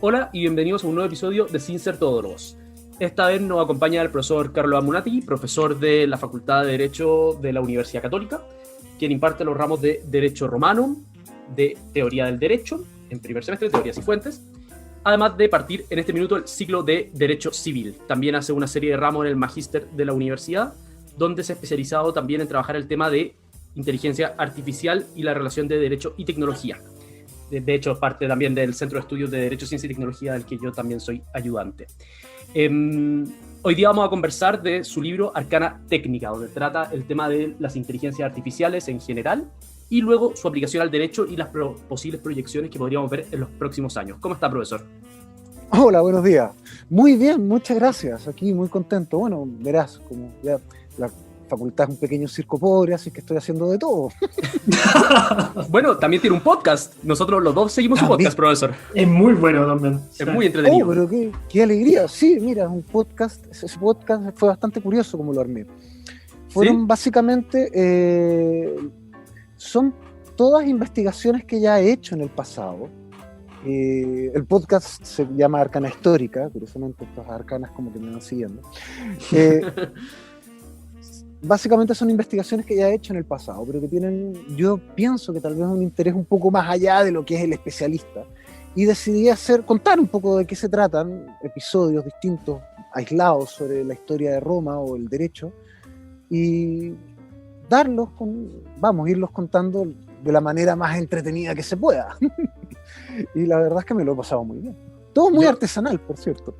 Hola y bienvenidos a un nuevo episodio de Sin Ser Todólogos. Esta vez nos acompaña el profesor Carlos Amunátegui, profesor de la Facultad de Derecho de la Universidad Católica, quien imparte los ramos de Derecho Romano, de Teoría del Derecho, en primer semestre, Teorías y Fuentes, además de partir en este minuto el ciclo de Derecho Civil. También hace una serie de ramos en el Magíster de la Universidad, donde se ha especializado también en trabajar el tema de inteligencia artificial y la relación de derecho y tecnología. De hecho, parte también del Centro de Estudios de Derecho, Ciencia y Tecnología, del que yo también soy ayudante. Hoy día vamos a conversar de su libro Arcana Técnica, donde trata el tema de las inteligencias artificiales en general y luego su aplicación al derecho y las posibles proyecciones que podríamos ver en los próximos años. ¿Cómo está, profesor? Hola, buenos días. Muy bien, muchas gracias. Aquí muy contento. Bueno, verás, como ya la facultad es un pequeño circo pobre, así que estoy haciendo de todo. Bueno, también tiene un podcast. Nosotros los dos seguimos su podcast, profesor. Es muy bueno también. Es muy entretenido. Oh, pero qué alegría. Sí, mira, es un podcast. Ese podcast fue bastante curioso como lo armé. Fueron básicamente, son todas investigaciones que ya he hecho en el pasado. El podcast se llama Arcana Histórica, curiosamente estas arcanas como que me van siguiendo. Básicamente son investigaciones que ya he hecho en el pasado, pero que tienen, yo pienso que tal vez un interés un poco más allá de lo que es el especialista. Y decidí contar un poco de qué se tratan, episodios distintos, aislados sobre la historia de Roma o el derecho, y irlos contando de la manera más entretenida que se pueda. Y la verdad es que me lo he pasado muy bien. Todo muy artesanal, por cierto.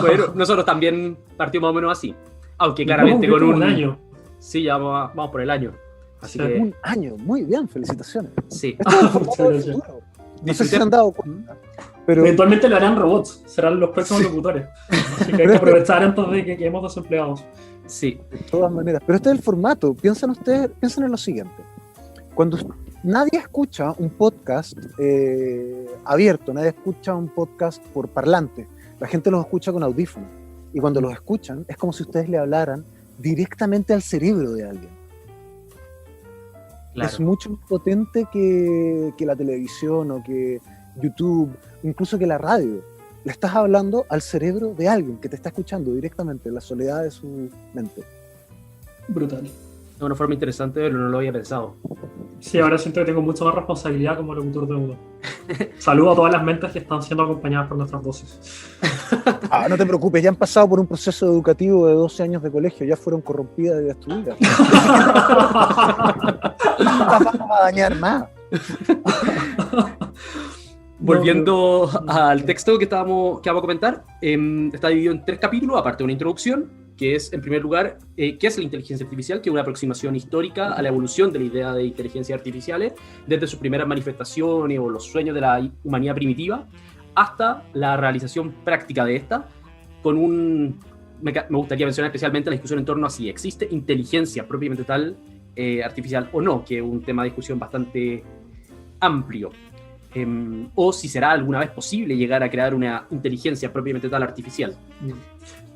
Bueno, nosotros también partimos más o menos así. Aunque claramente con un año. Sí, ya vamos por el año. Así que... Un año, muy bien, felicitaciones. Sí. Esto es el formato del futuro. No sé si se han dado cuenta. Pero... Eventualmente lo harán robots, serán los próximos locutores. Así que hay que aprovechar antes de que quedemos desempleados. Sí. De todas maneras. Pero este es el formato. Piensen en lo siguiente. Cuando nadie escucha un podcast abierto, nadie escucha un podcast por parlante, la gente los escucha con audífonos. Y cuando los escuchan, es como si ustedes le hablaran directamente al cerebro de alguien. Claro. Es mucho más potente que la televisión o que YouTube, incluso que la radio. Le estás hablando al cerebro de alguien que te está escuchando directamente, en la soledad de su mente. Brutal. Es una forma interesante, pero no lo había pensado. Sí, ahora siento que tengo mucha más responsabilidad como locutor de uno. Saludo a todas las mentes que están siendo acompañadas por nuestras voces. No te preocupes, ya han pasado por un proceso educativo de 12 años de colegio, ya fueron corrompidas y destruidas. Vamos a dañar más. Volviendo al texto que vamos a comentar, está dividido en 3 capítulos, aparte de una introducción, que es, en primer lugar, qué es la inteligencia artificial, que es una aproximación histórica a la evolución de la idea de inteligencias artificiales, desde sus primeras manifestaciones o los sueños de la humanidad primitiva, hasta la realización práctica de esta, me gustaría mencionar especialmente la discusión en torno a si existe inteligencia propiamente tal, artificial o no, que es un tema de discusión bastante amplio. O si será alguna vez posible llegar a crear una inteligencia propiamente tal artificial.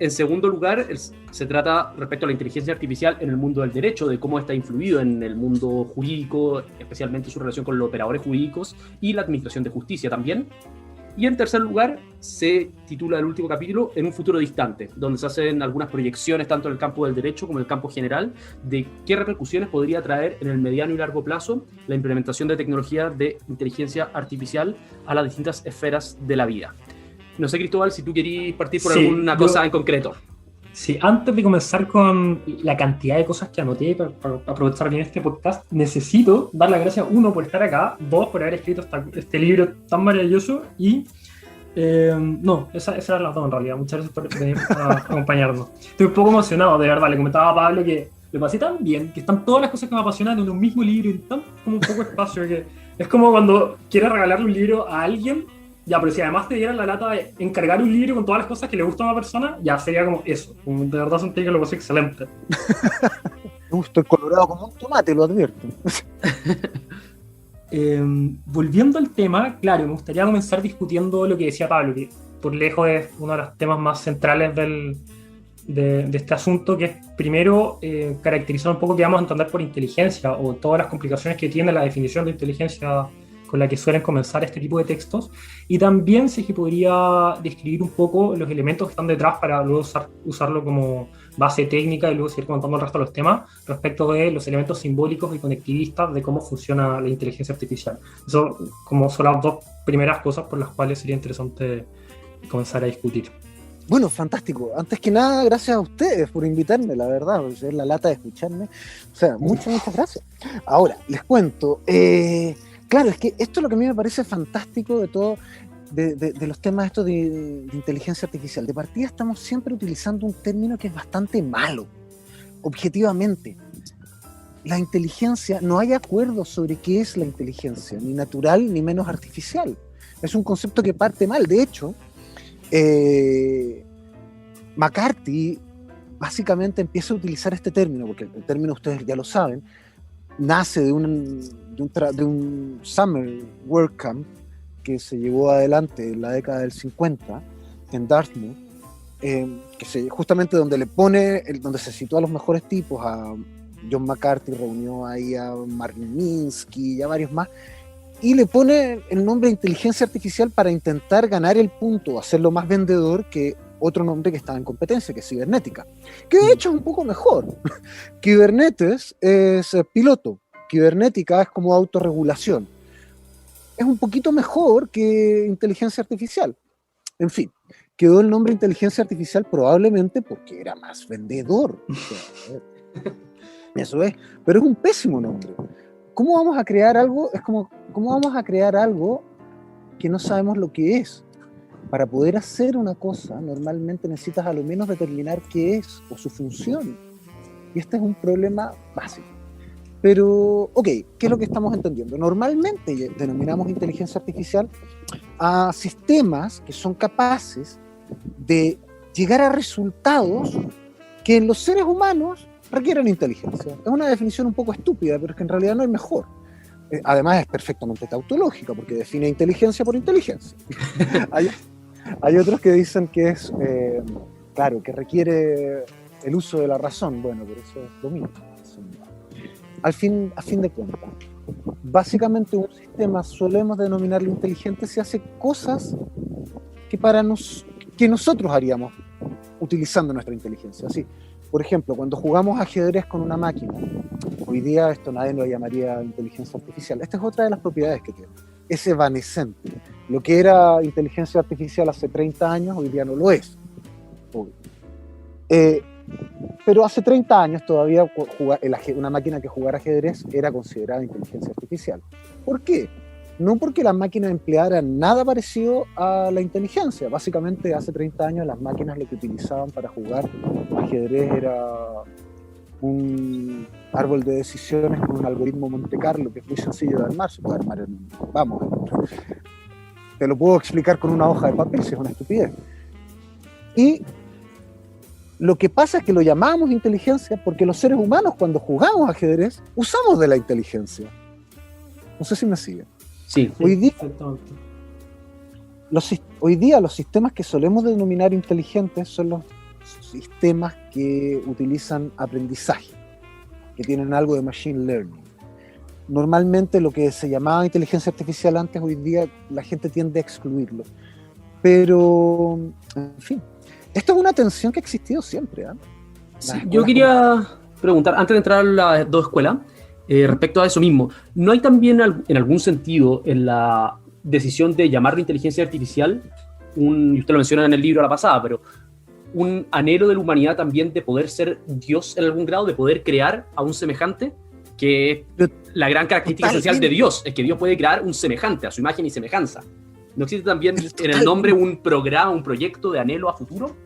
En segundo lugar, se trata respecto a la inteligencia artificial en el mundo del derecho, de cómo está influido en el mundo jurídico, especialmente su relación con los operadores jurídicos y la administración de justicia también. Y en tercer lugar, se titula el último capítulo En un futuro distante, donde se hacen algunas proyecciones tanto en el campo del derecho como en el campo general de qué repercusiones podría traer en el mediano y largo plazo la implementación de tecnologías de inteligencia artificial a las distintas esferas de la vida. No sé, Cristóbal, si tú querías partir por alguna cosa en concreto. Sí, antes de comenzar con la cantidad de cosas que anoté para aprovechar bien este podcast, necesito dar las gracias, 1, por estar acá, 2, por haber escrito este libro tan maravilloso y... esas eran las 2 en realidad. Muchas gracias por venir a acompañarnos. Estoy un poco emocionado, de verdad. Le comentaba a Pablo que lo pasé tan bien, que están todas las cosas que me apasionan en un mismo libro y tan como un poco espacio, que es como cuando quieres regalarle un libro a alguien. Ya, pero si además te dieran la lata de encargar un libro con todas las cosas que le gustan a una persona, ya sería como eso. Como de verdad sentí que lo pasé excelente. Estoy colorado como un tomate, lo advierto. Volviendo al tema, claro, me gustaría comenzar discutiendo lo que decía Pablo, que por lejos es uno de los temas más centrales de este asunto, que es primero caracterizar un poco qué vamos a entender por inteligencia o todas las complicaciones que tiene la definición de inteligencia con la que suelen comenzar este tipo de textos, y también si es que podría describir un poco los elementos que están detrás para luego usarlo como base técnica y luego seguir comentando el resto de los temas respecto de los elementos simbólicos y conectivistas de cómo funciona la inteligencia artificial. Eso como son las dos primeras cosas por las cuales sería interesante comenzar a discutir. Bueno, fantástico. Antes que nada, gracias a ustedes por invitarme, la verdad, por ser la lata de escucharme. O sea, muchas gracias. Ahora, les cuento. Claro, es que esto es lo que a mí me parece fantástico de todo, de los temas estos de inteligencia artificial. De partida estamos siempre utilizando un término que es bastante malo, objetivamente. La inteligencia, no hay acuerdo sobre qué es la inteligencia, ni natural ni menos artificial. Es un concepto que parte mal. De hecho, McCarthy básicamente empieza a utilizar este término, porque el término ustedes ya lo saben, nace de un Summer Work Camp que se llevó adelante en la década del 50 en Dartmouth, justamente donde donde se situó a los mejores tipos, a John McCarthy, reunió ahí a Marvin Minsky y a varios más, y le pone el nombre de inteligencia artificial para intentar ganar el punto, hacerlo más vendedor que otro nombre que estaba en competencia, que es cibernética, que de hecho es un poco mejor. Kubernetes es piloto, cibernética es como autorregulación. Es un poquito mejor que inteligencia artificial. En fin, quedó el nombre inteligencia artificial probablemente porque era más vendedor. Eso es, pero es un pésimo nombre. ¿Cómo vamos a crear algo? Es como, ¿cómo vamos a crear algo que no sabemos lo que es? Para poder hacer una cosa, normalmente necesitas a lo menos determinar qué es o su función. Y este es un problema básico. Pero, ok, ¿qué es lo que estamos entendiendo? Normalmente denominamos inteligencia artificial a sistemas que son capaces de llegar a resultados que en los seres humanos requieren inteligencia. Es una definición un poco estúpida, pero es que en realidad no es mejor. Además es perfectamente tautológica, porque define inteligencia por inteligencia. Hay otros que dicen que es, claro, que requiere el uso de la razón. Bueno, pero eso es lo mismo. A fin de cuentas, básicamente un sistema solemos denominarlo inteligente si hace cosas que nosotros haríamos utilizando nuestra inteligencia. Así, por ejemplo, cuando jugamos ajedrez con una máquina, hoy día esto nadie lo llamaría inteligencia artificial. Esta es otra de las propiedades que tiene. Es evanescente. Lo que era inteligencia artificial hace 30 años, hoy día no lo es. Pero hace 30 años todavía una máquina que jugara ajedrez era considerada inteligencia artificial. ¿Por qué? No porque las máquinas emplearan nada parecido a la inteligencia. Básicamente hace 30 años las máquinas lo que utilizaban para jugar ajedrez era un árbol de decisiones con un algoritmo Monte Carlo que es muy sencillo de armar. Se puede armar te lo puedo explicar con una hoja de papel si es una estupidez. Y lo que pasa es que lo llamamos inteligencia porque los seres humanos cuando jugamos ajedrez usamos de la inteligencia. No sé si me siguen. Sí. Hoy día los sistemas que solemos denominar inteligentes son los sistemas que utilizan aprendizaje, que tienen algo de machine learning. Normalmente lo que se llamaba inteligencia artificial antes, hoy día la gente tiende a excluirlo. Pero, en fin, esto es una tensión que ha existido siempre. Sí, yo quería preguntar, antes de entrar a las dos escuelas, respecto a eso mismo, ¿no hay también en algún sentido en la decisión de llamarlo inteligencia artificial, y usted lo menciona en el libro a la pasada, pero un anhelo de la humanidad también de poder ser Dios en algún grado, de poder crear a un semejante, que es la gran característica esencial de Dios, es que Dios puede crear un semejante a su imagen y semejanza? ¿No existe también en el nombre un programa, un proyecto de anhelo a futuro?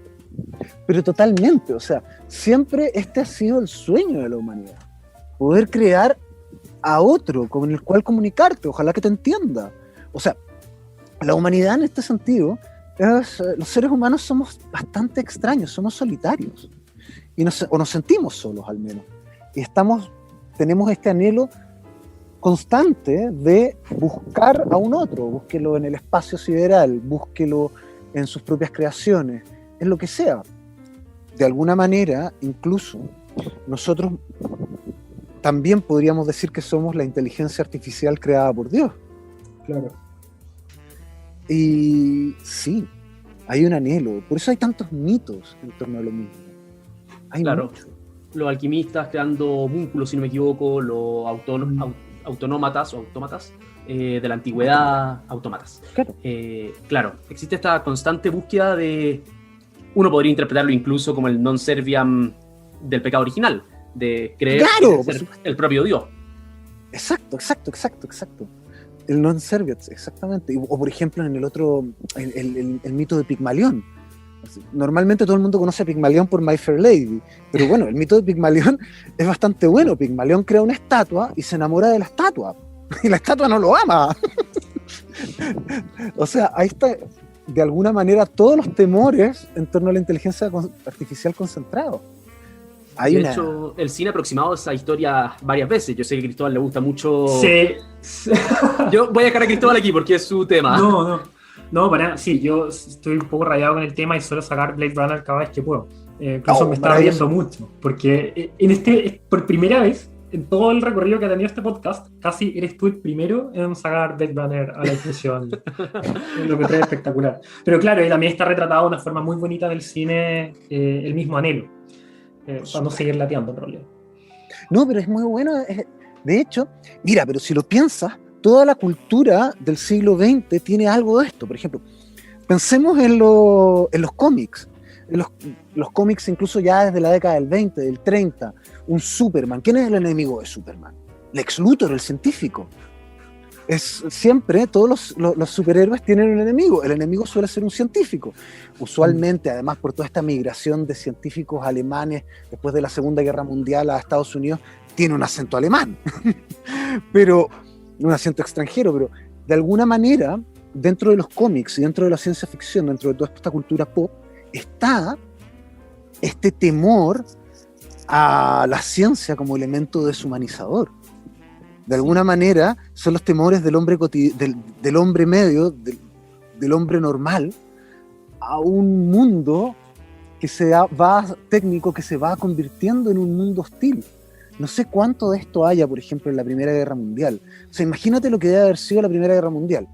Pero totalmente, o sea, siempre este ha sido el sueño de la humanidad. Poder crear a otro con el cual comunicarte, ojalá que te entienda. O sea, la humanidad en este sentido, los seres humanos somos bastante extraños, somos solitarios. O nos sentimos solos al menos. Y tenemos este anhelo constante de buscar a un otro, búsquelo en el espacio sideral, búsquelo en sus propias creaciones, en lo que sea. De alguna manera, incluso, nosotros también podríamos decir que somos la inteligencia artificial creada por Dios. Claro. Y sí, hay un anhelo. Por eso hay tantos mitos en torno a lo mismo. Hay Claro. mucho. Los alquimistas creando homúnculos, si no me equivoco, los autómatas de la antigüedad, autómatas. Claro. Claro, existe esta constante búsqueda de... Uno podría interpretarlo incluso como el non serviam del pecado original, de creer Claro, ser el propio Dios. Exacto. El non serviat, exactamente. O por ejemplo, en el otro, el mito de Pigmalión. Normalmente todo el mundo conoce a Pigmalión por My Fair Lady, pero bueno, el mito de Pigmalión es bastante bueno. Pigmalión crea una estatua y se enamora de la estatua, y la estatua no lo ama. O sea, ahí está, de alguna manera, todos los temores en torno a la inteligencia artificial concentrados. Hay De hecho, el cine ha aproximado esa historia varias veces. Yo sé que a Cristóbal le gusta mucho... Sí. Yo voy a dejar a Cristóbal aquí porque es su tema. No, sí, yo estoy un poco rayado con el tema y suelo sacar Blade Runner cada vez que puedo. Incluso me está riendo mucho, porque por primera vez, en todo el recorrido que ha tenido este podcast, casi eres tú el primero en sacar Blade Runner a la discusión. Lo que trae espectacular. Pero claro, y también está retratado de una forma muy bonita del cine, el mismo anhelo, para no seguir lateando problemas. No, pero es muy bueno. De hecho, mira, pero si lo piensas, toda la cultura del siglo XX tiene algo de esto. Por ejemplo, pensemos en los cómics. Los cómics incluso ya desde la década del 20, del 30. Un Superman. ¿Quién es el enemigo de Superman? Lex Luthor, el científico. Es siempre, todos los superhéroes tienen un enemigo. El enemigo suele ser un científico. Usualmente, además, por toda esta migración de científicos alemanes después de la Segunda Guerra Mundial a Estados Unidos, tiene un acento alemán. Pero un acento extranjero, pero de alguna manera, dentro de los cómics y dentro de la ciencia ficción, dentro de toda esta cultura pop, está este temor a la ciencia como elemento deshumanizador. De alguna manera, son los temores del hombre del hombre medio, del hombre normal, a un mundo que técnico, que se va convirtiendo en un mundo hostil. No sé cuánto de esto haya, por ejemplo, en la Primera Guerra Mundial. O sea, imagínate lo que debe haber sido la Primera Guerra Mundial.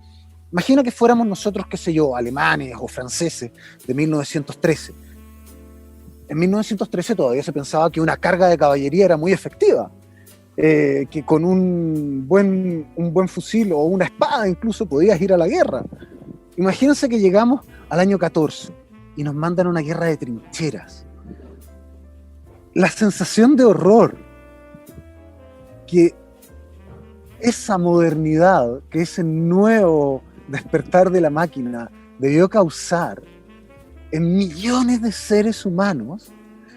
Imagina que fuéramos nosotros, qué sé yo, alemanes o franceses de 1913. En 1913 todavía se pensaba que una carga de caballería era muy efectiva, que con un buen fusil o una espada incluso podías ir a la guerra. Imagínense que llegamos al año 14 y nos mandan una guerra de trincheras. La sensación de horror que esa modernidad, que ese nuevo despertar de la máquina debió causar en millones de seres humanos,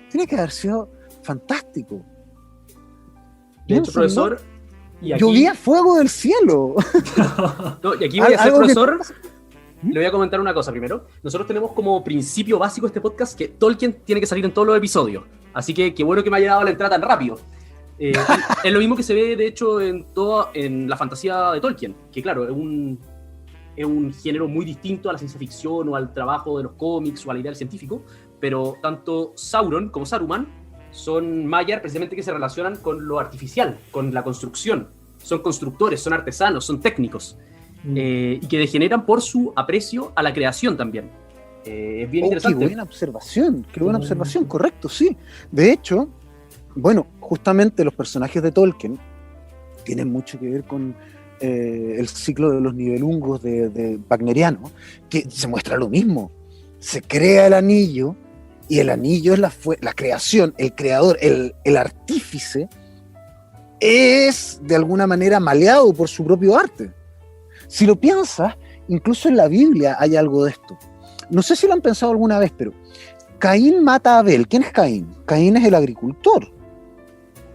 tiene que haber sido fantástico. De hecho, profesor, y aquí... llovía fuego del cielo. No, y aquí voy a ser profesor. Le voy a comentar una cosa primero. Nosotros tenemos como principio básico este podcast que Tolkien tiene que salir en todos los episodios. Así que qué bueno que me haya dado la entrada tan rápido. Es lo mismo que se ve, de hecho, en la fantasía de Tolkien, que claro, es un género muy distinto a la ciencia ficción o al trabajo de los cómics o a la idea del científico, pero tanto Sauron como Saruman son Maiar precisamente que se relacionan con lo artificial, con la construcción. Son constructores, son artesanos, son técnicos, y que degeneran por su aprecio a la creación también. Es bien interesante. Qué buena observación, correcto, sí. De hecho, bueno, justamente los personajes de Tolkien tienen mucho que ver con el ciclo de los nivelungos de wagneriano, que se muestra lo mismo. Se crea el anillo, y el anillo es la creación, el creador, el artífice, es de alguna manera maleado por su propio arte. Si lo piensas, incluso en la Biblia hay algo de esto. No sé si lo han pensado alguna vez, pero Caín mata a Abel. ¿Quién es Caín? Caín es el agricultor.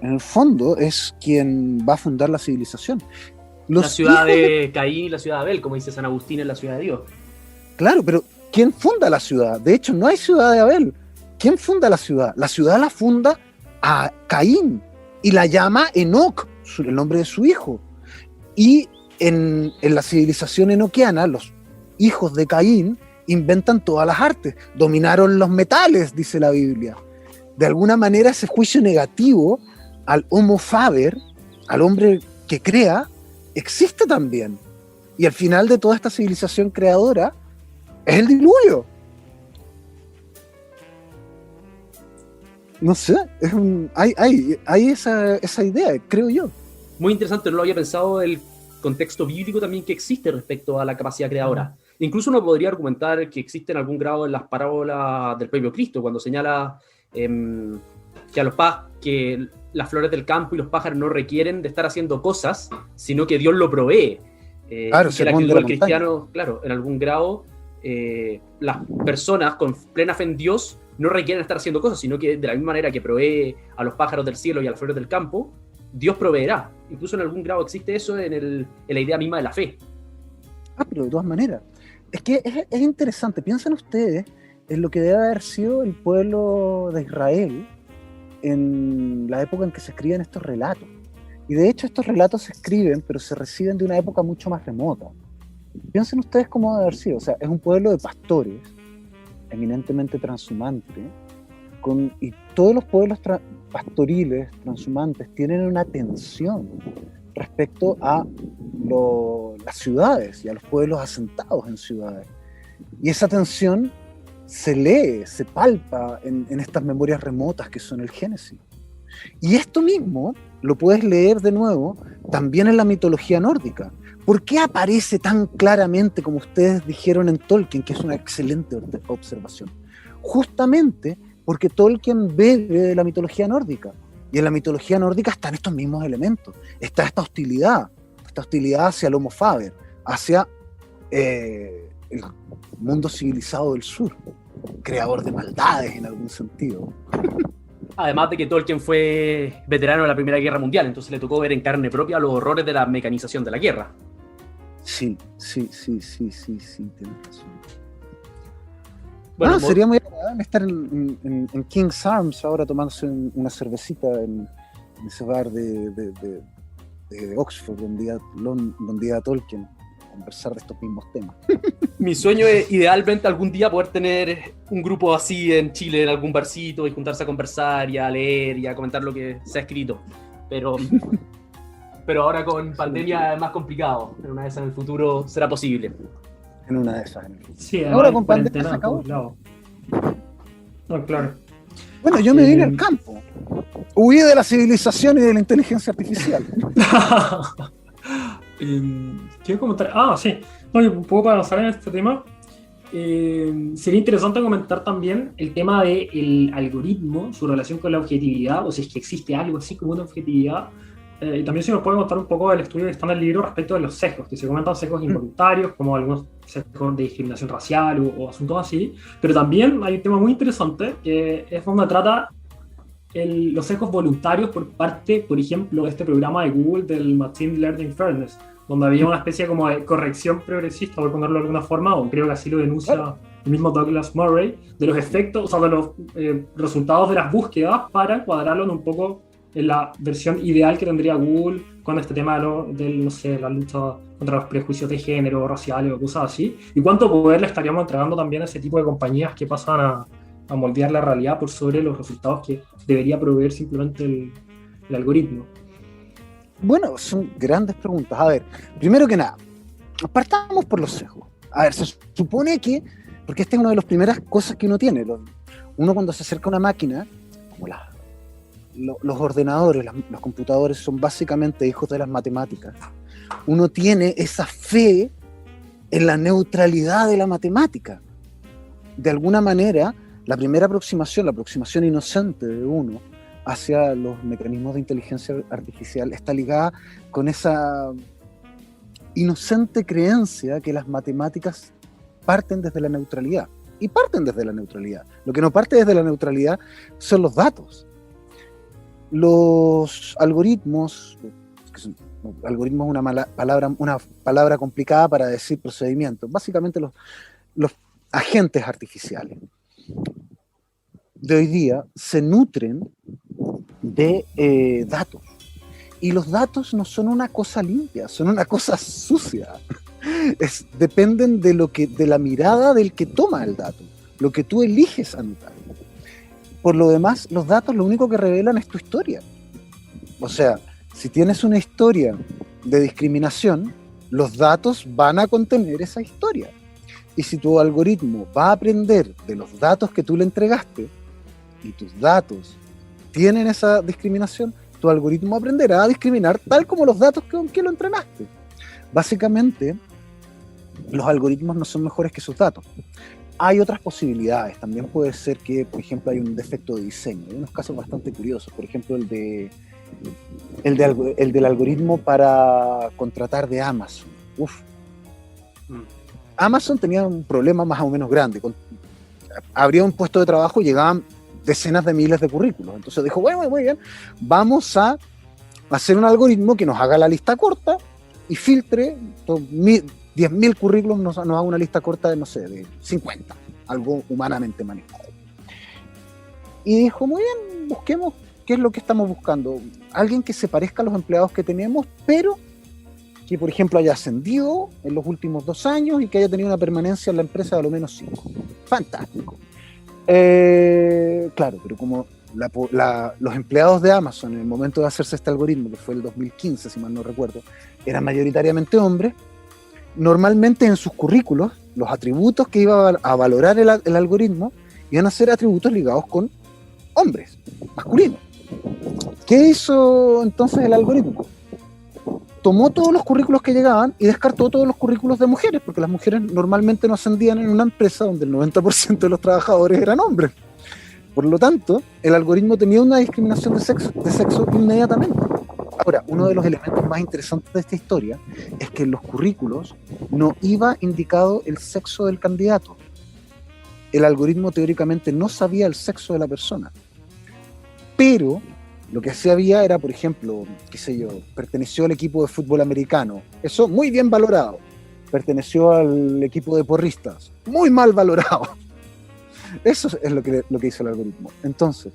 En el fondo es quien va a fundar la civilización. La ciudad de Caín y la ciudad de Abel, como dice San Agustín en la ciudad de Dios. Claro, pero ¿quién funda la ciudad? De hecho, no hay ciudad de Abel. ¿Quién funda la ciudad? La ciudad la funda a Caín y la llama Enoc, el nombre de su hijo. Y en la civilización enoquiana, los hijos de Caín inventan todas las artes. Dominaron los metales, dice la Biblia. De alguna manera, ese juicio negativo al homo faber, al hombre que crea, existe también. Y al final de toda esta civilización creadora es el diluvio. No sé, hay esa idea, creo yo. Muy interesante, no lo había pensado el contexto bíblico también que existe respecto a la capacidad creadora. Incluso uno podría argumentar que existe en algún grado en las parábolas del propio Cristo, cuando señala que las flores del campo y los pájaros no requieren de estar haciendo cosas, sino que Dios lo provee. Claro, y que la actitud del cristiano, claro, en algún grado, las personas con plena fe en Dios no requieren estar haciendo cosas, sino que de la misma manera que provee a los pájaros del cielo y a las flores del campo, Dios proveerá. Incluso en algún grado existe eso en la idea misma de la fe. Pero de todas maneras, es que es interesante. Piensen ustedes en lo que debe haber sido el pueblo de Israel en la época en que se escriben estos relatos. Y de hecho estos relatos se escriben, pero se reciben de una época mucho más remota. Piensen ustedes cómo debe haber sido. O sea, es un pueblo de pastores, eminentemente transhumante, y todos los pueblos pastoriles, transhumantes, tienen una tensión respecto a las ciudades y a los pueblos asentados en ciudades. Y esa tensión se lee, se palpa en estas memorias remotas que son el Génesis. Y esto mismo lo puedes leer de nuevo también en la mitología nórdica. ¿Por qué aparece tan claramente, como ustedes dijeron en Tolkien, que es una excelente observación? Justamente porque Tolkien bebe de la mitología nórdica. Y en la mitología nórdica están estos mismos elementos. Está esta hostilidad hacia el Homo Faber, hacia el mundo civilizado del sur, creador de maldades en algún sentido. Además de que Tolkien fue veterano de la Primera Guerra Mundial, entonces le tocó ver en carne propia los horrores de la mecanización de la guerra. Sí, tienes razón. Bueno, sería muy agradable estar en King's Arms ahora tomándose una cervecita en ese bar de Oxford donde iba Tolkien a conversar de estos mismos temas. Mi sueño es idealmente algún día poder tener un grupo así en Chile, en algún barcito, y juntarse a conversar y a leer y a comentar lo que se ha escrito. Pero ahora con pandemia es más complicado. En una vez en el futuro será posible. En una de esas. Sí, ahora con pandemia se acabó. No, claro. Bueno, yo me vine al campo. Huí de la civilización y de la inteligencia artificial. Quiero comentar. Sí. No, un poco para avanzar en este tema. Sería interesante comentar también el tema del algoritmo, su relación con la objetividad, o si es que existe algo así como una objetividad. Y también se nos puede contar un poco del estudio que está en el libro respecto de los sesgos, que se comentan sesgos involuntarios, como algunos sesgos de discriminación racial o asuntos así, pero también hay un tema muy interesante, que es donde trata los sesgos voluntarios por parte, por ejemplo, de este programa de Google del Machine Learning Fairness, donde había una especie como de corrección progresista, por ponerlo de alguna forma, o creo que así lo denuncia el mismo Douglas Murray, de los efectos, o sea, de los resultados de las búsquedas para encuadrarlo en un poco en la versión ideal que tendría Google con este tema de la lucha contra los prejuicios de género, raciales o cosas así, y cuánto poder le estaríamos entregando también a ese tipo de compañías que pasan a moldear la realidad por sobre los resultados que debería proveer simplemente el algoritmo. Bueno, son grandes preguntas. A ver, primero que nada, partamos por los sesgos. A ver, se supone que, porque esta es una de las primeras cosas que uno tiene, uno cuando se acerca a una máquina, como los ordenadores, los computadores son básicamente hijos de las matemáticas. Uno tiene esa fe en la neutralidad de la matemática. De alguna manera, la primera aproximación, la aproximación inocente de uno hacia los mecanismos de inteligencia artificial está ligada con esa inocente creencia que las matemáticas parten desde la neutralidad. Y parten desde la neutralidad. Lo que no parte desde la neutralidad son los datos. Los algoritmos, algoritmo es una palabra complicada para decir procedimientos, básicamente los agentes artificiales de hoy día se nutren de datos, y los datos no son una cosa limpia, son una cosa sucia. Dependen de la mirada del que toma el dato, lo que tú eliges anotar. Por lo demás, los datos lo único que revelan es tu historia. O sea, si tienes una historia de discriminación, los datos van a contener esa historia. Y si tu algoritmo va a aprender de los datos que tú le entregaste y tus datos tienen esa discriminación, tu algoritmo aprenderá a discriminar tal como los datos con que lo entrenaste. Básicamente, los algoritmos no son mejores que sus datos. Hay otras posibilidades. También puede ser que, por ejemplo, hay un defecto de diseño. Hay unos casos bastante curiosos. Por ejemplo, el del algoritmo para contratar de Amazon. Amazon tenía un problema más o menos grande. Abría un puesto de trabajo y llegaban decenas de miles de currículos. Entonces dijo, bueno, muy bien, vamos a hacer un algoritmo que nos haga la lista corta y filtre 10.000 currículos, nos haga una lista corta de, no sé, de 50, algo humanamente manejado. Y dijo, muy bien, busquemos qué es lo que estamos buscando. Alguien que se parezca a los empleados que tenemos, pero que, por ejemplo, haya ascendido en los últimos 2 años y que haya tenido una permanencia en la empresa de a lo menos 5. Fantástico. Claro, pero como los empleados de Amazon en el momento de hacerse este algoritmo, que fue el 2015, si mal no recuerdo, eran mayoritariamente hombres, normalmente en sus currículos, los atributos que iba a valorar el algoritmo iban a ser atributos ligados con hombres, masculinos. ¿Qué hizo entonces el algoritmo? Tomó todos los currículos que llegaban y descartó todos los currículos de mujeres, porque las mujeres normalmente no ascendían en una empresa donde el 90% de los trabajadores eran hombres. Por lo tanto, el algoritmo tenía una discriminación de sexo inmediatamente. Ahora, uno de los elementos más interesantes de esta historia es que en los currículos no iba indicado el sexo del candidato. El algoritmo teóricamente no sabía el sexo de la persona. Pero lo que sí había era, por ejemplo, qué sé yo, perteneció al equipo de fútbol americano. Eso muy bien valorado. Perteneció al equipo de porristas. Muy mal valorado. Eso es lo que hizo el algoritmo. Entonces,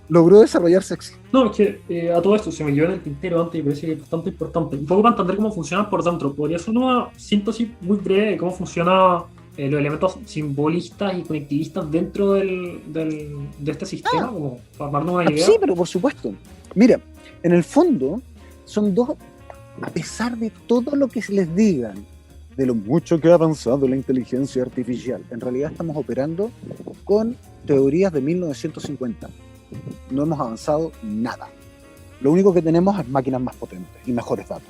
logró desarrollar sexy. No, es que a todo esto se me quedó en el tintero antes y parece que es bastante importante. Un poco para entender cómo funciona por dentro. Podría ser una síntesis muy breve de cómo funcionan los elementos simbolistas y conectivistas dentro de este sistema, como para darnos una idea. Sí, pero por supuesto. Mira, en el fondo, son dos, a pesar de todo lo que se les digan, de lo mucho que ha avanzado la inteligencia artificial, en realidad estamos operando con teorías de 1950. No hemos avanzado nada. Lo único que tenemos es máquinas más potentes y mejores datos.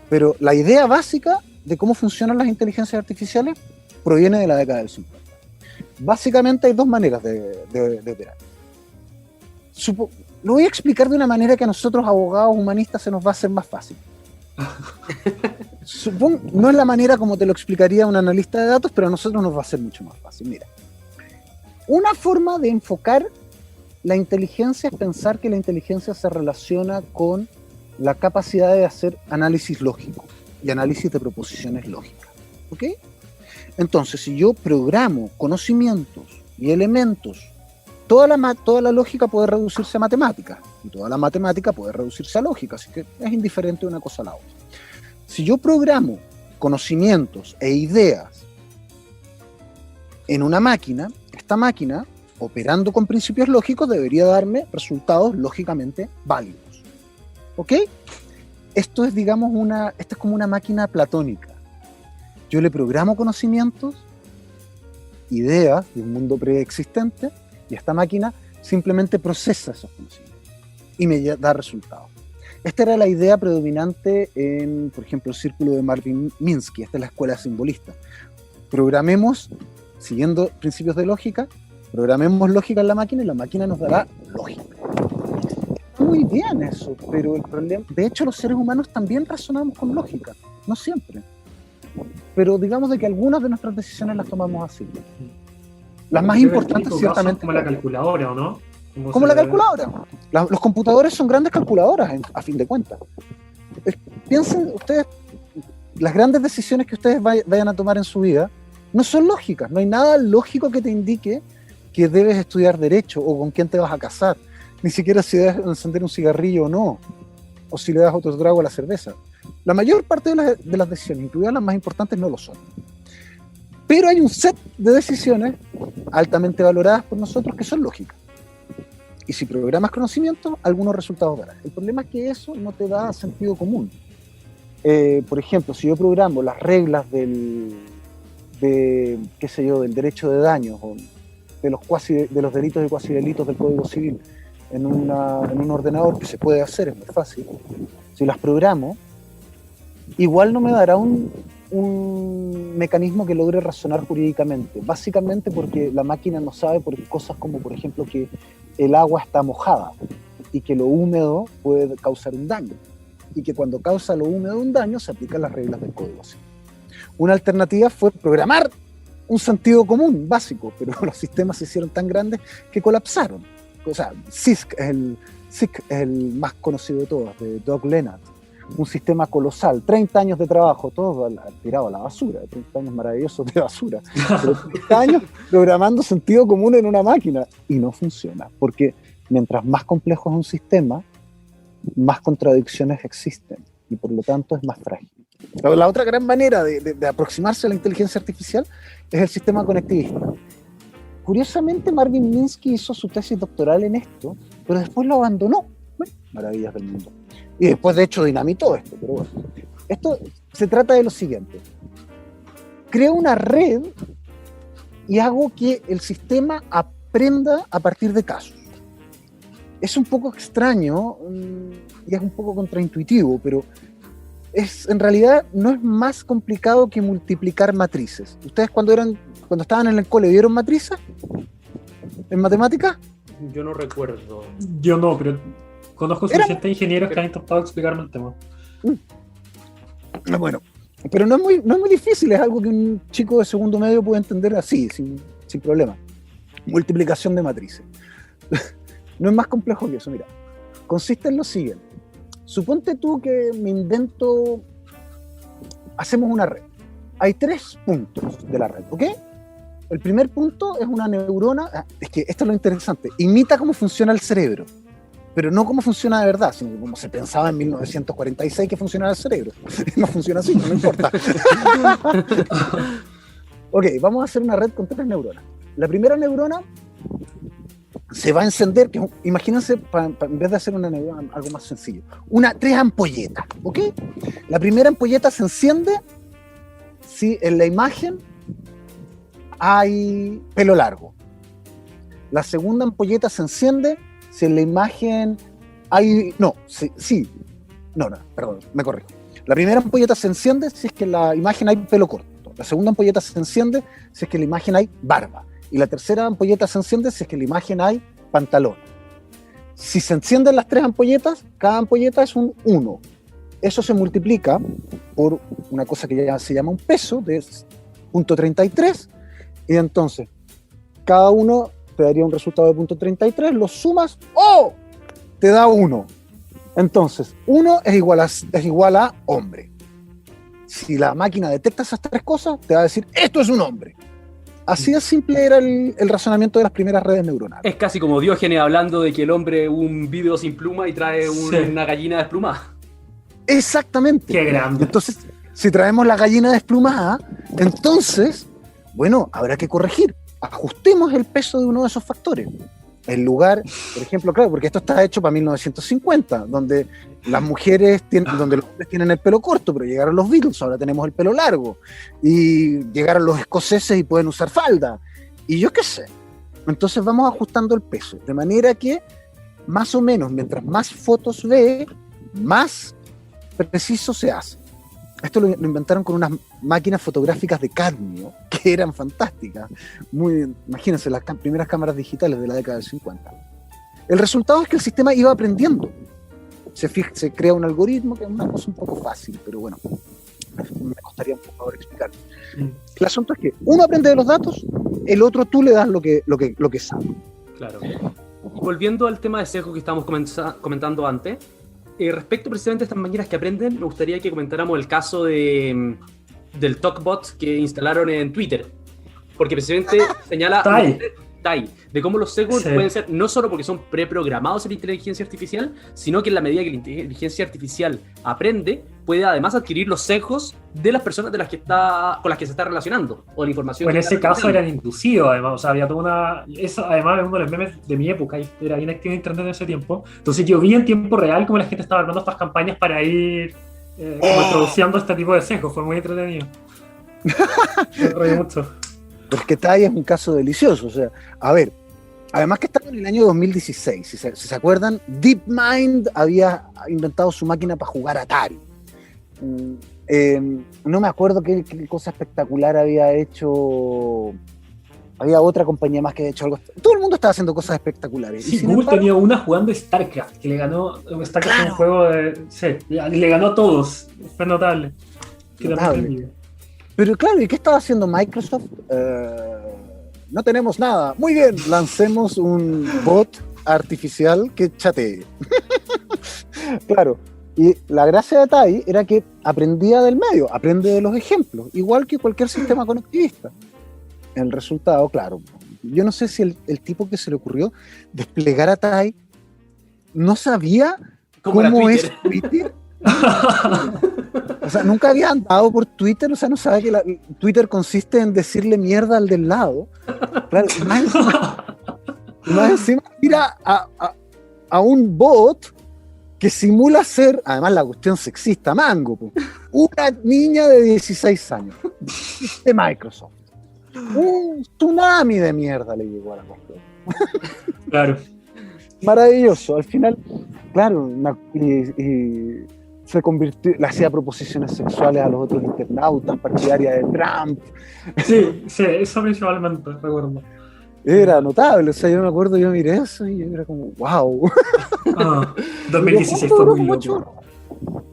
Pero la idea básica de cómo funcionan las inteligencias artificiales proviene de la década del 50. Básicamente hay dos maneras de operar. Lo voy a explicar de una manera que a nosotros, abogados humanistas, se nos va a hacer más fácil. No es la manera como te lo explicaría un analista de datos, pero a nosotros nos va a ser mucho más fácil. Mira, una forma de enfocar la inteligencia es pensar que la inteligencia se relaciona con la capacidad de hacer análisis lógico y análisis de proposiciones lógicas. ¿Ok? Entonces, si yo programo conocimientos y elementos, toda la lógica puede reducirse a matemáticas y toda la matemática puede reducirse a lógica, así que es indiferente una cosa a la otra. Si yo programo conocimientos e ideas en una máquina, esta máquina, operando con principios lógicos, debería darme resultados lógicamente válidos. ¿Ok? Esto es, digamos, esto es como una máquina platónica. Yo le programo conocimientos, ideas de un mundo preexistente, y esta máquina simplemente procesa esos conocimientos y me da resultados. Esta era la idea predominante en, por ejemplo, el círculo de Marvin Minsky. Esta es la escuela simbolista. Programemos, siguiendo principios de lógica, programemos lógica en la máquina y la máquina nos dará lógica. Muy bien eso, pero el problema... De hecho, los seres humanos también razonamos con lógica, no siempre. Pero digamos de que algunas de nuestras decisiones las tomamos así. Las más importantes, ciertamente... Como la calculadora, ¿o no? Como la calculadora. Los computadores son grandes calculadoras, a fin de cuentas. Piensen ustedes, las grandes decisiones que ustedes vayan a tomar en su vida no son lógicas. No hay nada lógico que te indique que debes estudiar derecho o con quién te vas a casar. Ni siquiera si debes encender un cigarrillo o no, o si le das otro trago a la cerveza. La mayor parte de las decisiones, incluidas las más importantes, no lo son. Pero hay un set de decisiones altamente valoradas por nosotros que son lógicas. Y si programas conocimiento, algunos resultados darás. El problema es que eso no te da sentido común. por ejemplo, si yo programo las reglas del derecho de daños o de los delitos y cuasi delitos del Código Civil en un ordenador, que se puede hacer, es muy fácil, si las programo, igual no me dará un mecanismo que logre razonar jurídicamente, básicamente porque la máquina no sabe por cosas como, por ejemplo, que el agua está mojada y que lo húmedo puede causar un daño, y que cuando causa lo húmedo un daño se aplican las reglas del Código Civil. Una alternativa fue programar un sentido común básico, pero los sistemas se hicieron tan grandes que colapsaron. O sea, CISC es el más conocido de todos, de Doug Lennart. Un sistema colosal, 30 años de trabajo, todo tirado a la basura, 30 años maravillosos de basura, pero 30 años programando sentido común en una máquina, y no funciona, porque mientras más complejo es un sistema, más contradicciones existen, y por lo tanto es más frágil. La otra gran manera de aproximarse a la inteligencia artificial es el sistema conectivista. Curiosamente, Marvin Minsky hizo su tesis doctoral en esto, pero después lo abandonó. Bueno, maravillas del mundo. Y después, de hecho, dinamitó esto. Pero bueno, esto se trata de lo siguiente. Creo una red y hago que el sistema aprenda a partir de casos. Es un poco extraño y es un poco contraintuitivo, pero en realidad no es más complicado que multiplicar matrices. ¿Ustedes cuando estaban en el cole vieron matrices en matemáticas? Yo no recuerdo. Yo no, pero conozco suficientes ingenieros que han intentado explicarme el tema. Bueno, pero no es muy difícil, es algo que un chico de segundo medio puede entender así, sin problema. Multiplicación de matrices. No es más complejo que eso, mira. Consiste en lo siguiente. Suponte tú que me invento, hacemos una red. Hay 3 puntos de la red, ¿ok? El primer punto es una neurona, es que esto es lo interesante, imita cómo funciona el cerebro, pero no cómo funciona de verdad, sino como se pensaba en 1946 que funcionaba el cerebro. No funciona así, no importa. Ok, vamos a hacer una red con 3 neuronas. La primera neurona se va a encender, imagínense, en vez de hacer una neurona, algo más sencillo, 3 ampolletas, ¿ok? La primera ampolleta se enciende si en la imagen hay pelo largo. La segunda ampolleta se enciende si en la imagen hay... perdón, me corrijo. La primera ampolleta se enciende si es que en la imagen hay pelo corto. La segunda ampolleta se enciende si es que en la imagen hay barba. Y la tercera ampolleta se enciende si es que en la imagen hay pantalón. Si se encienden las 3 ampolletas, cada ampolleta es un 1. Eso se multiplica por una cosa que ya se llama un peso, de 0.33, y entonces cada uno te daría un resultado de 0.33, lo sumas, ¡oh! Te da 1. Entonces, 1 es igual a hombre. Si la máquina detecta esas 3 cosas, te va a decir, esto es un hombre. Así de simple era el razonamiento de las primeras redes neuronales. Es casi como Diógenes hablando de que el hombre es un vídeo sin pluma y trae una gallina desplumada. Exactamente. Qué grande. Entonces, si traemos la gallina desplumada, entonces, bueno, habrá que corregir. Ajustemos el peso de uno de esos factores. En lugar, por ejemplo, claro, porque esto está hecho para 1950, donde las mujeres donde los hombres tienen el pelo corto, pero llegaron los Beatles, ahora tenemos el pelo largo, y llegaron los escoceses y pueden usar falda, y yo qué sé. Entonces vamos ajustando el peso, de manera que más o menos, mientras más fotos ve, más preciso se hace. Esto lo inventaron con unas máquinas fotográficas de cadmio, que eran fantásticas. Imagínense, las primeras cámaras digitales de la década del 50. El resultado es que el sistema iba aprendiendo. Se crea un algoritmo, que es una cosa un poco fácil, pero bueno, me costaría un poco ahora explicar. El asunto es que uno aprende de los datos, el otro tú le das lo que sabe. Claro. Volviendo al tema de sesgo que estábamos comentando antes, respecto precisamente a estas máquinas que aprenden, me gustaría que comentáramos el caso del TalkBot que instalaron en Twitter, porque precisamente señala de cómo los sesgos pueden ser no solo porque son preprogramados en la inteligencia artificial, sino que en la medida que la inteligencia artificial aprende, puede además adquirir los sesgos de las personas con las que se está relacionando, o la información. Pues en ese caso eran inducidos, además, o sea, había toda eso además es uno de los memes de mi época, y era bien activo en internet en ese tiempo, entonces yo vi en tiempo real cómo la gente estaba armando estas campañas para ir como introduciendo este tipo de sesgos, fue muy entretenido. Me reí mucho. Pero es que Tai es un caso delicioso. O sea, a ver, además que estamos en el año 2016, si se acuerdan, DeepMind había inventado su máquina para jugar Atari. No me acuerdo qué cosa espectacular había hecho. Había otra compañía más que había hecho algo. Todo el mundo estaba haciendo cosas espectaculares. Sí, Google tenía una jugando StarCraft, que le ganó. StarCraft es un juego de. Sí, le ganó a todos. Fue notable. Pero claro, ¿y qué estaba haciendo Microsoft? No tenemos nada. Muy bien, lancemos un bot artificial que chatee. Claro. Y la gracia de Tai era que aprendía del medio, aprende de los ejemplos, igual que cualquier sistema conectivista. El resultado, claro, yo no sé si el tipo que se le ocurrió desplegar a Tai no sabía cómo es Twitter. O sea, nunca había andado por Twitter, o sea, no sabe que Twitter consiste en decirle mierda al del lado. Claro, y más encima mira a un bot que simula ser, además la cuestión sexista, mango, una niña de 16 años de Microsoft. Un tsunami de mierda le llegó a la cuestión. Claro. Maravilloso. Al final, claro, y se convirtió, le hacía proposiciones sexuales a los otros internautas, partidaria de Trump. Sí, eso principalmente, recuerdo. Era notable, o sea, yo me acuerdo, yo miré eso y yo era como, wow. 2016 fue muy loco.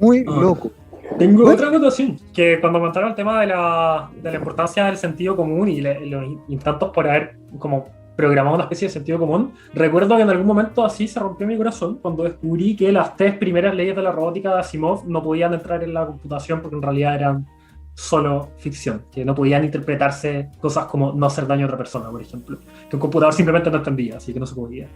Muy loco. Tengo otra anotación, que cuando comentaron el tema de la importancia del sentido común y los intentos por haber como programado una especie de sentido común, recuerdo que en algún momento así se rompió mi corazón cuando descubrí que las 3 primeras leyes de la robótica de Asimov no podían entrar en la computación porque en realidad eran solo ficción, que no podían interpretarse cosas como no hacer daño a otra persona, por ejemplo, que un computador simplemente no entendía, así que no se podía.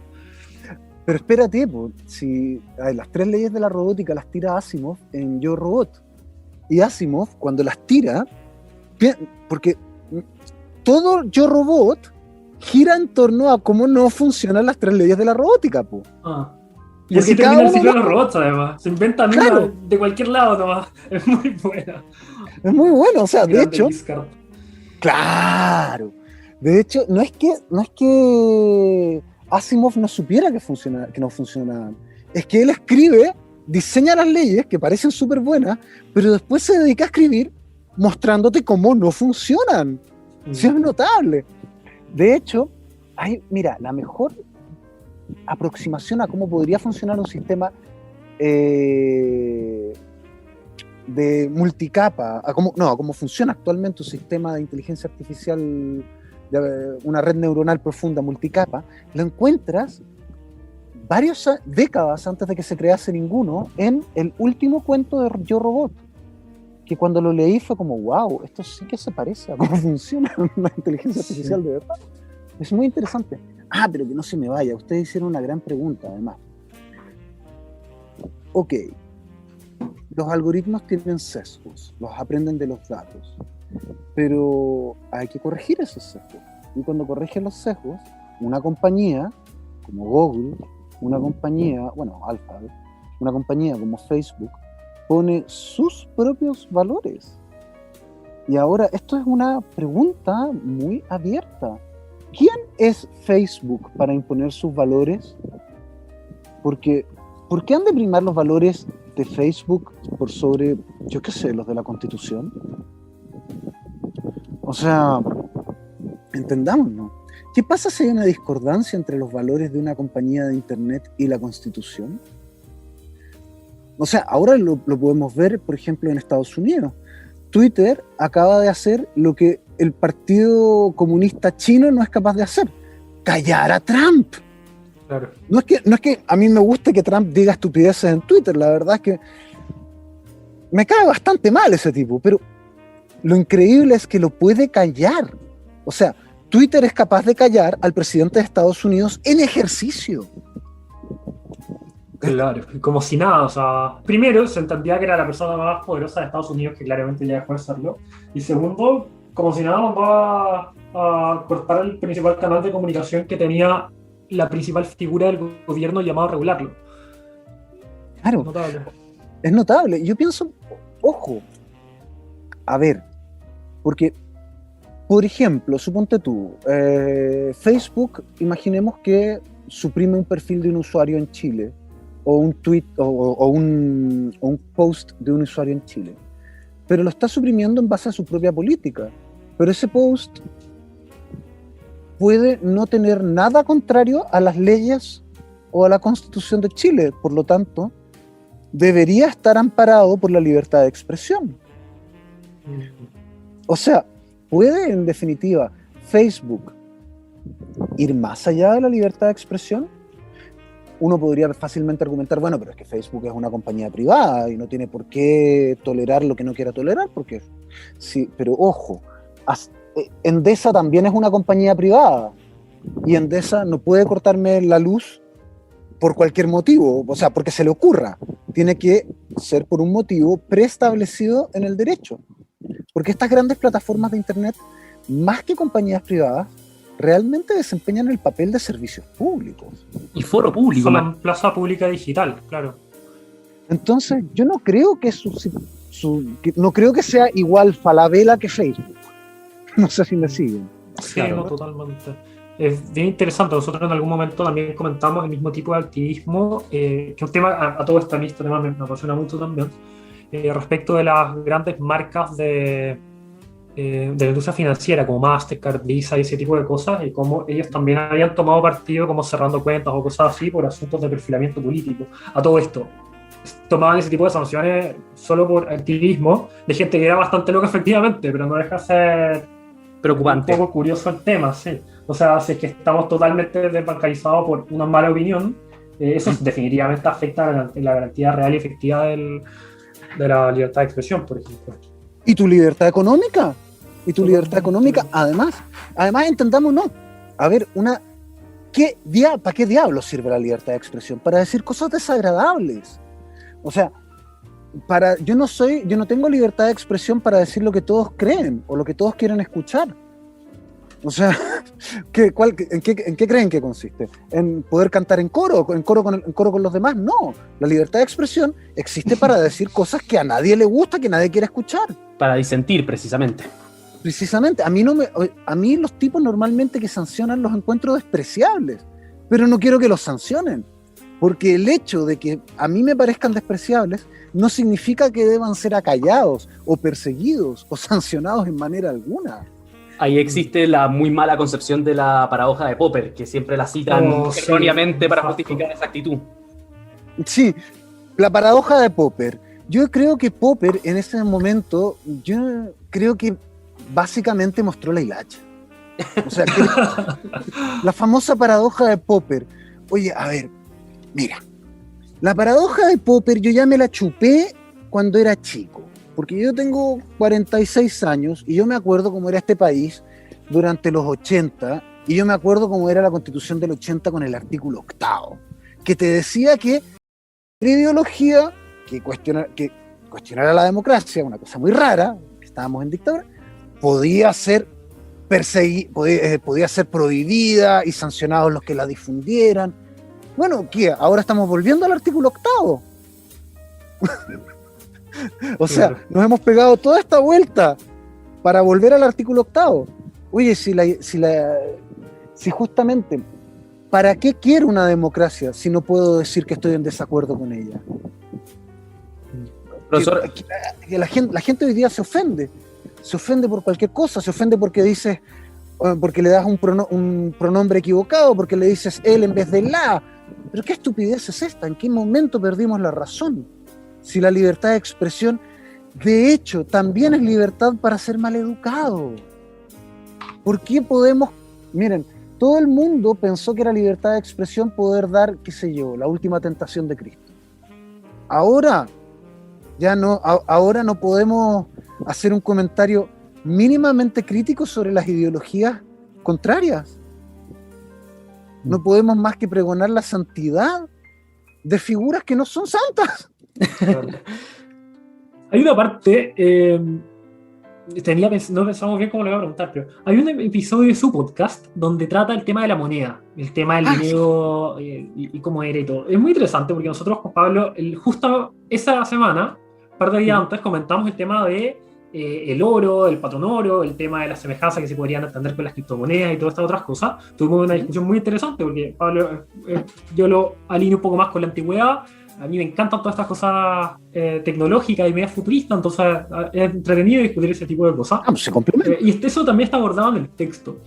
Pero espérate, si las 3 leyes de la robótica las tira Asimov en Yo Robot, y Asimov cuando las tira, porque todo Yo Robot gira en torno a cómo no funcionan las 3 leyes de la robótica, Y así termina el ciclo de los robots, además. Se inventan una de cualquier lado nomás. Es muy buena. Es muy bueno, o sea, de hecho. Discard. Claro. De hecho, no es que Asimov no supiera que no funcionaban. Es que él escribe, diseña las leyes que parecen súper buenas, pero después se dedica a escribir mostrándote cómo no funcionan. Sí, es notable. De hecho, mira, la mejor aproximación a cómo podría funcionar un sistema de multicapa, a cómo funciona actualmente un sistema de inteligencia artificial, de una red neuronal profunda multicapa, lo encuentras varias décadas antes de que se crease ninguno en el último cuento de Yo Robot, que cuando lo leí fue como, wow, esto sí que se parece a cómo funciona una inteligencia artificial de verdad. Es muy interesante. Pero que no se me vaya, ustedes hicieron una gran pregunta además. Ok, los algoritmos tienen sesgos, los aprenden de los datos, pero hay que corregir esos sesgos. Y cuando corrigen los sesgos, una compañía como Google, una compañía, Alphabet, una compañía como Facebook, pone sus propios valores. Y ahora, esto es una pregunta muy abierta. ¿Quién es Facebook para imponer sus valores? Porque, ¿por qué han de primar los valores de Facebook por sobre, yo qué sé, los de la Constitución? O sea, entendámonos. ¿Qué pasa si hay una discordancia entre los valores de una compañía de Internet y la Constitución? O sea, ahora lo podemos ver, por ejemplo, en Estados Unidos. Twitter acaba de hacer lo que el Partido Comunista Chino no es capaz de hacer: callar a Trump. Claro. No es que a mí me guste que Trump diga estupideces en Twitter, la verdad es que me cae bastante mal ese tipo, pero lo increíble es que lo puede callar. O sea, Twitter es capaz de callar al presidente de Estados Unidos en ejercicio. Claro, como si nada, o sea, primero se entendía que era la persona más poderosa de Estados Unidos, que claramente ya dejó de serlo, y segundo, como si nada mandó a cortar el principal canal de comunicación que tenía la principal figura del gobierno llamado a regularlo. Claro. Notable. Es notable. Yo pienso, ojo, a ver, porque, por ejemplo, suponte tú, Facebook, imaginemos que suprime un perfil de un usuario en Chile, o un tweet, o un post de un usuario en Chile, pero lo está suprimiendo en base a su propia política. Pero ese post puede no tener nada contrario a las leyes o a la Constitución de Chile, por lo tanto, debería estar amparado por la libertad de expresión. O sea, ¿puede en definitiva Facebook ir más allá de la libertad de expresión? Uno podría fácilmente argumentar, bueno, pero es que Facebook es una compañía privada y no tiene por qué tolerar lo que no quiera tolerar, porque sí, pero ojo, Endesa también es una compañía privada y Endesa no puede cortarme la luz por cualquier motivo, o sea, porque se le ocurra. Tiene que ser por un motivo preestablecido en el derecho. Porque estas grandes plataformas de Internet, más que compañías privadas, realmente desempeñan el papel de servicios públicos. Y foro público. Son la plaza pública digital, claro. Entonces, yo no creo que no creo que sea igual Falabella que Facebook. No sé si me siguen. Sí, Claro. no, totalmente. Es bien interesante. Nosotros en algún momento también comentamos el mismo tipo de activismo, que es un tema, a todo este tema me apasiona mucho también, respecto de las grandes marcas de la industria financiera, como Mastercard, Visa y ese tipo de cosas, y cómo ellos también habían tomado partido como cerrando cuentas o cosas así por asuntos de perfilamiento político. A todo esto, tomaban ese tipo de sanciones solo por activismo de gente que era bastante loca efectivamente, pero no deja de ser Preocupante. un poco curioso el tema, sí. O sea, si es que estamos totalmente desbancarizados por una mala opinión, eso definitivamente afecta a la garantía real y efectiva de la libertad de expresión, por ejemplo. ¿Y tu libertad económica? Libertad económica, además entendamos, no. A ver, ¿para qué diablos sirve la libertad de expresión? Para decir cosas desagradables. O sea, yo no tengo libertad de expresión para decir lo que todos creen o lo que todos quieren escuchar. O sea, ¿en qué creen que consiste? ¿En poder cantar en coro con los demás? No, la libertad de expresión existe para decir cosas que a nadie le gusta, que nadie quiere escuchar. Para disentir, precisamente. Precisamente, a mí los tipos normalmente que sancionan los encuentro despreciables, pero no quiero que los sancionen, porque el hecho de que a mí me parezcan despreciables no significa que deban ser acallados o perseguidos o sancionados en manera alguna. Ahí existe la muy mala concepción de la paradoja de Popper, que siempre la citan erróneamente para justificar esa actitud. Sí, la paradoja de Popper. Yo creo que Popper en ese momento, básicamente mostró la hilacha. O sea, la famosa paradoja de Popper. Oye, a ver, mira, la paradoja de Popper yo ya me la chupé cuando era chico, porque yo tengo 46 años y yo me acuerdo cómo era este país durante los 80 y yo me acuerdo cómo era la Constitución del 80 con el artículo 8º, que te decía que la ideología que cuestionara la democracia, una cosa muy rara, que estábamos en dictadura, podía ser prohibida y sancionados los que la difundieran. Bueno, ¿qué? Ahora estamos volviendo al artículo 8º. O sea, nos hemos pegado toda esta vuelta para volver al artículo 8º. Oye, si justamente, ¿para qué quiero una democracia si no puedo decir que estoy en desacuerdo con ella? Profesor, Que la gente hoy día se ofende por cualquier cosa, se ofende porque dices, porque le das un pronombre equivocado, porque le dices él en vez de la. Pero qué estupidez es esta, ¿en qué momento perdimos la razón? Si la libertad de expresión, de hecho, también es libertad para ser maleducado. ¿Por qué podemos? Miren, todo el mundo pensó que era libertad de expresión poder dar, qué sé yo, la última tentación de Cristo. Ahora no podemos hacer un comentario mínimamente crítico sobre las ideologías contrarias. No podemos más que pregonar la santidad de figuras que no son santas. Hay una parte no pensamos bien cómo le voy a preguntar, pero hay un episodio de su podcast donde trata el tema de la moneda, el tema del dinero y cómo era y todo. Es muy interesante porque nosotros con Pablo, justo esa semana, un par de días antes, comentamos el tema de el oro, el patrón oro, el tema de las semejanzas que se podrían entender con las criptomonedas y todas estas otras cosas. Tuvimos una discusión muy interesante porque Pablo, yo lo alineo un poco más con la antigüedad. A mí me encantan todas estas cosas tecnológicas y media futuristas, entonces es entretenido discutir ese tipo de cosas. Se complementa. Y eso también está abordado en el texto.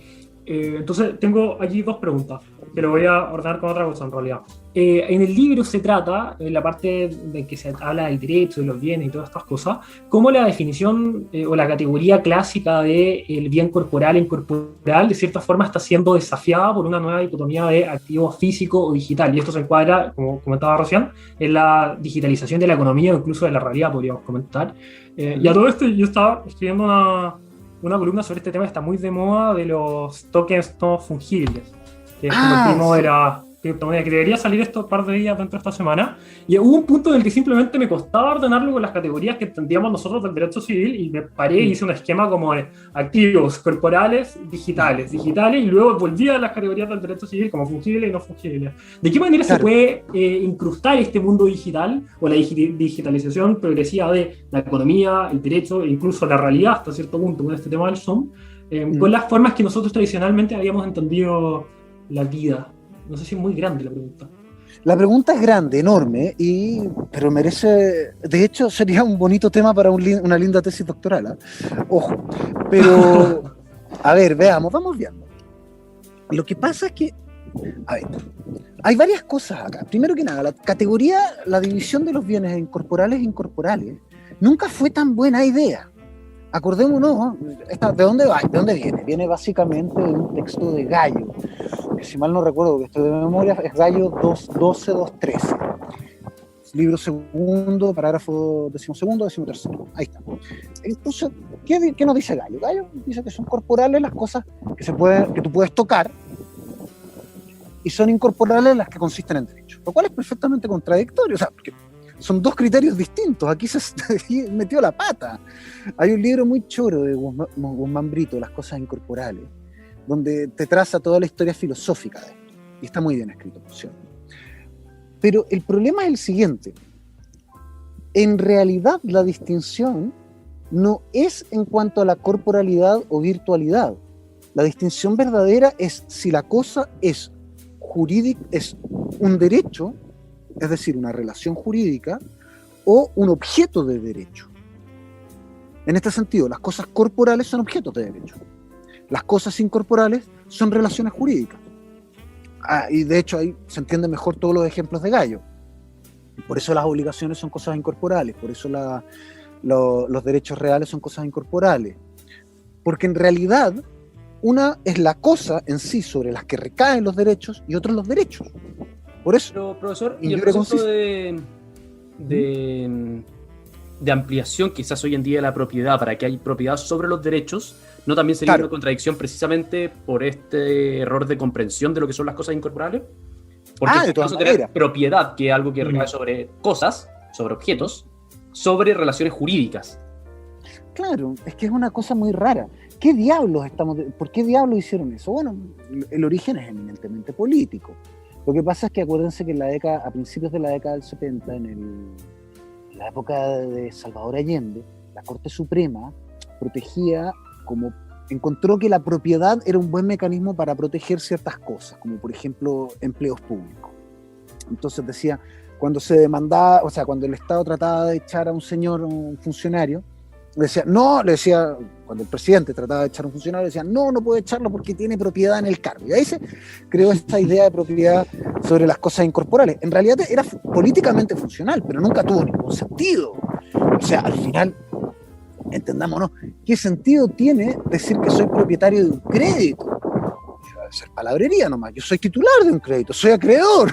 Entonces tengo aquí dos preguntas, que lo voy a ordenar con otra cosa en realidad. En el libro se trata, en la parte de que se habla del derecho, de los bienes y todas estas cosas, cómo la definición o la categoría clásica del bien corporal e incorporal de cierta forma está siendo desafiada por una nueva dicotomía de activo físico o digital. Y esto se encuadra, como comentaba recién, en la digitalización de la economía o incluso de la realidad, podríamos comentar. Y a todo esto yo estaba escribiendo una columna sobre este tema que está muy de moda de los tokens no fungibles, que es como el tema de la criptomoneda, que debería salir esto un par de días dentro de esta semana. Y hubo un punto en el que simplemente me costaba ordenarlo con las categorías que entendíamos nosotros del derecho civil y me paré y hice un esquema como de activos, corporales, digitales, y luego volví a las categorías del derecho civil como fungibles y no fungibles. ¿De qué manera se puede incrustar este mundo digital o la digitalización progresiva de la economía, el derecho e incluso la realidad hasta cierto punto con este tema del Zoom, con las formas que nosotros tradicionalmente habíamos entendido la vida? No sé si es muy grande la pregunta. La pregunta es grande, enorme, pero merece... De hecho, sería un bonito tema para una linda tesis doctoral, ¿eh? Ojo. Pero, a ver, veamos, vamos viendo. Lo que pasa es que... A ver, hay varias cosas acá. Primero que nada, la división de los bienes corporales e incorporales nunca fue tan buena idea. Acordémonos, ¿de dónde viene? Viene básicamente de un texto de Gallo, que si mal no recuerdo, que estoy de memoria, es Gallo 2.12, 2.13. Libro segundo, parágrafo 12º, 13º. Ahí está. Entonces, ¿qué nos dice Gallo? Gallo dice que son corporales las cosas que tú puedes tocar y son incorporales las que consisten en derecho, lo cual es perfectamente contradictorio. O sea, porque son dos criterios distintos. Aquí se metió la pata. Hay un libro muy choro de Guzmán Brito, Las cosas incorporales, donde te traza toda la historia filosófica de esto. Y está muy bien escrito, por cierto. Pero el problema es el siguiente. En realidad, la distinción no es en cuanto a la corporalidad o virtualidad. La distinción verdadera es si la cosa es jurídica, es un derecho, es decir, una relación jurídica, o un objeto de derecho. En este sentido, las cosas corporales son objetos de derecho. Las cosas incorporales son relaciones jurídicas. Y de hecho ahí se entiende mejor todos los ejemplos de Gallo. Por eso las obligaciones son cosas incorporales, por eso los derechos reales son cosas incorporales. Porque en realidad, una es la cosa en sí sobre las que recaen los derechos y otros los derechos. Por eso. Pero, profesor, y el proceso de ampliación quizás hoy en día de la propiedad, para que haya propiedad sobre los derechos, ¿no también sería una contradicción precisamente por este error de comprensión de lo que son las cosas incorporables? Porque en este caso tener propiedad, que es algo que recae sobre cosas, sobre objetos, sobre relaciones jurídicas. Claro, es que es una cosa muy rara. ¿Por qué diablos hicieron eso? Bueno, el origen es eminentemente político. Lo que pasa es que acuérdense que a principios de la década del 70, en la época de Salvador Allende, la Corte Suprema encontró que la propiedad era un buen mecanismo para proteger ciertas cosas, como por ejemplo empleos públicos. Entonces decía, cuando se demandaba, o sea, cuando el Estado trataba de echar a un funcionario, cuando el presidente trataba de echar a un funcionario, decía, no puede echarlo porque tiene propiedad en el cargo. Y ahí se creó esta idea de propiedad sobre las cosas incorporales. En realidad era políticamente funcional, pero nunca tuvo ningún sentido. O sea, al final, entendámonos, ¿qué sentido tiene decir que soy propietario de un crédito? Debe ser palabrería nomás. Yo soy titular de un crédito, soy acreedor,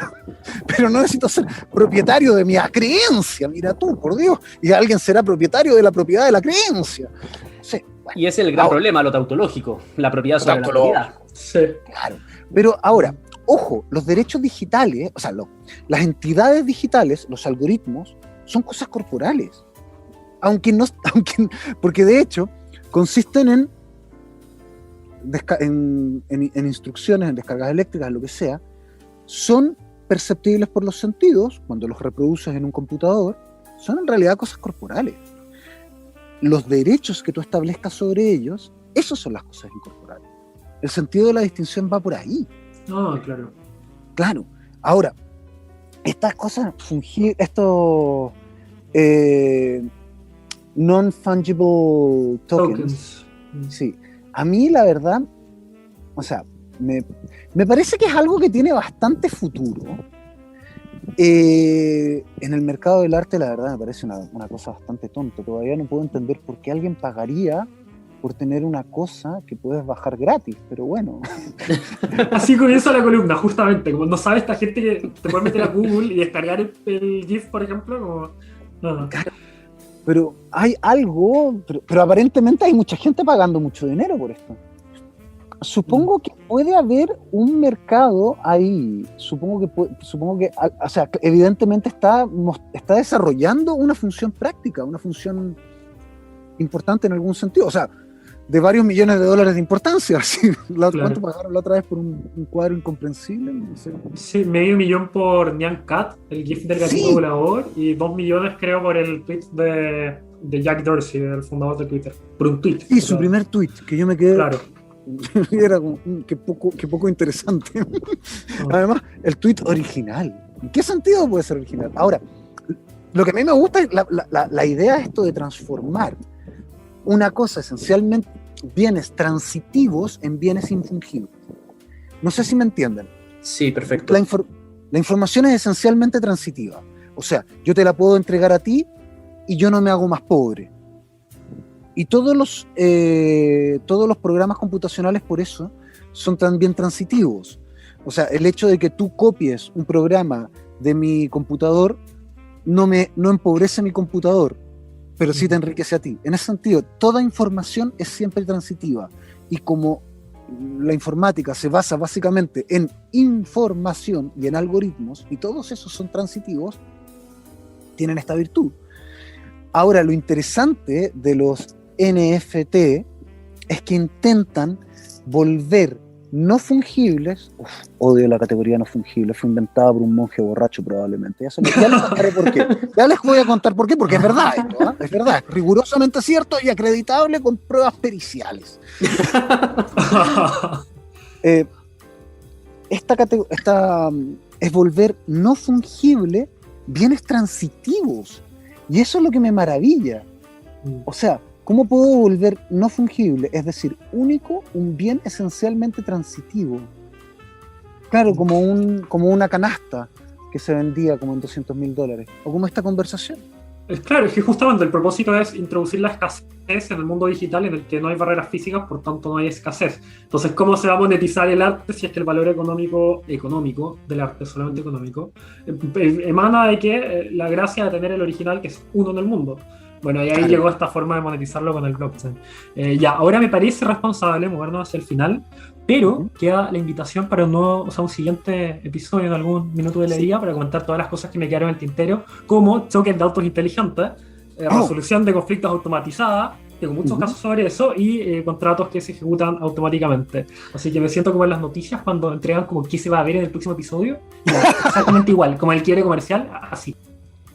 pero no necesito ser propietario de mi acreencia. Mira tú, por Dios, y alguien será propietario de la propiedad de la creencia. Sí, bueno, y ese es el gran problema, lo tautológico, la propiedad sobre la propiedad. Sí. Claro, pero ahora, ojo, los derechos digitales, o sea, las entidades digitales, los algoritmos, son cosas corporales. Porque de hecho, consisten en instrucciones, en descargas eléctricas, lo que sea, son perceptibles por los sentidos, cuando los reproduces en un computador, son en realidad cosas corporales. Los derechos que tú establezcas sobre ellos, esos son las cosas incorporales. El sentido de la distinción va por ahí. Ah, claro. Claro. Ahora, estas cosas estos non-fungible tokens. Sí. A mí, la verdad, o sea, me parece que es algo que tiene bastante futuro. En el mercado del arte, la verdad, me parece una cosa bastante tonta. Todavía no puedo entender por qué alguien pagaría por tener una cosa que puedes bajar gratis, pero bueno. Así comienza la columna, justamente. Como no sabe esta gente que te puede meter a Google y descargar el GIF, por ejemplo, como... No. Pero hay algo, pero aparentemente hay mucha gente pagando mucho dinero por esto. Supongo que puede haber un mercado ahí. Supongo que, o sea, evidentemente está desarrollando una función práctica, una función importante en algún sentido. O sea, de varios millones de dólares de importancia. ¿Sí? Claro. ¿Cuánto pagaron la otra vez por un cuadro incomprensible? No sé. Sí, $500,000 por Nyan Cat, el GIF del gatito volador, y $2 millones creo por el tweet de Jack Dorsey, el fundador de Twitter. Por un tweet. Y su primer tweet, que yo me quedé... Claro. Era como, qué poco interesante. Además, el tweet original. ¿En qué sentido puede ser original? Ahora, lo que a mí me gusta es la idea de esto de transformar una cosa, esencialmente bienes transitivos, en bienes infungibles. No sé si me entienden. Sí, perfecto. La información es esencialmente transitiva. O sea, yo te la puedo entregar a ti y yo no me hago más pobre. Y todos los programas computacionales, por eso, son también transitivos. O sea, el hecho de que tú copies un programa de mi computador no empobrece mi computador, pero sí te enriquece a ti. En ese sentido, toda información es siempre transitiva. Y como la informática se basa básicamente en información y en algoritmos, y todos esos son transitivos, tienen esta virtud. Ahora, lo interesante de los NFT es que intentan volver no fungibles. Odio la categoría no fungible, fue inventada por un monje borracho probablemente. Ya les contaré por qué. Ya les voy a contar por qué, porque es verdad esto, ¿eh? Es verdad, es rigurosamente cierto y acreditable con pruebas periciales. Esta es volver no fungible bienes transitivos, y eso es lo que me maravilla. O sea, ¿cómo puedo volver no fungible, es decir, único, un bien esencialmente transitivo? Claro, como una canasta que se vendía como en $200,000, o como esta conversación. Claro, es que justamente el propósito es introducir la escasez en el mundo digital en el que no hay barreras físicas, por tanto no hay escasez. Entonces, ¿cómo se va a monetizar el arte si es que el valor económico del arte, solamente económico, emana de que la gracia de tener el original, que es uno en el mundo? Bueno, y ahí claro, llegó esta forma de monetizarlo con el blockchain. Ahora me parece responsable movernos hacia el final, pero queda la invitación para un siguiente episodio en algún minuto de la día para comentar todas las cosas que me quedaron en el tintero, como tokens de autos inteligentes, resolución de conflictos automatizada, tengo muchos casos sobre eso, y contratos que se ejecutan automáticamente. Así que me siento como en las noticias cuando entregan como qué se va a ver en el próximo episodio, exactamente igual, como el quiebre comercial, así.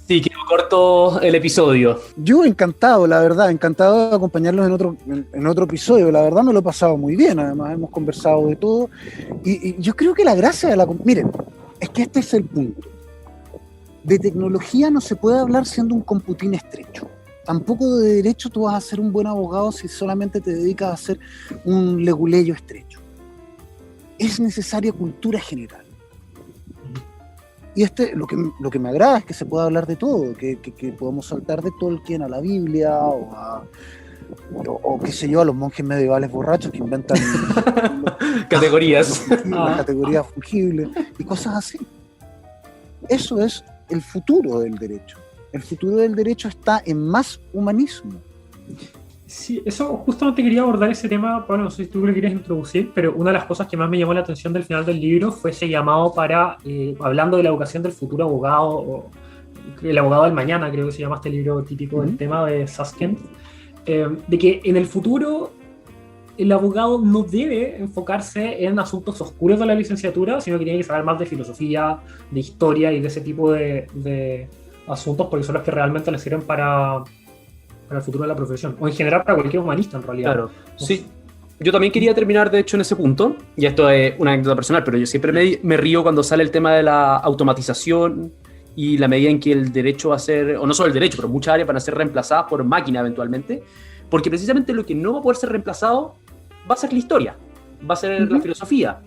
Sí, quedó corto el episodio. Yo encantado, la verdad, encantado de acompañarlos en otro episodio. La verdad me lo he pasado muy bien, además hemos conversado de todo. Y yo creo que la gracia de miren, es que este es el punto. De tecnología no se puede hablar siendo un computín estrecho. Tampoco de derecho tú vas a ser un buen abogado si solamente te dedicas a hacer un leguleyo estrecho. Es necesaria cultura general. Y lo que me agrada es que se pueda hablar de todo, que podamos saltar de Tolkien a la Biblia o qué sé yo, a los monjes medievales borrachos que inventan categorías. Las categorías fungibles y cosas así. Eso es el futuro del derecho. El futuro del derecho está en más humanismo. Sí, eso justamente quería abordar ese tema, Pablo, no sé si tú lo quieres introducir, pero una de las cosas que más me llamó la atención del final del libro fue ese llamado para, hablando de la educación del futuro abogado, o el abogado del mañana, creo que se llama este libro típico del tema de Susskind, de que en el futuro el abogado no debe enfocarse en asuntos oscuros de la licenciatura, sino que tiene que saber más de filosofía, de historia y de ese tipo de asuntos, porque son los que realmente le sirven para el futuro de la profesión, o en general para cualquier humanista en realidad. Claro, sí. Yo también quería terminar, de hecho, en ese punto, y esto es una anécdota personal, pero yo siempre me río cuando sale el tema de la automatización y la medida en que el derecho va a ser, o no solo el derecho, pero muchas áreas van a ser reemplazadas por máquina eventualmente, porque precisamente lo que no va a poder ser reemplazado va a ser la historia, va a ser la filosofía.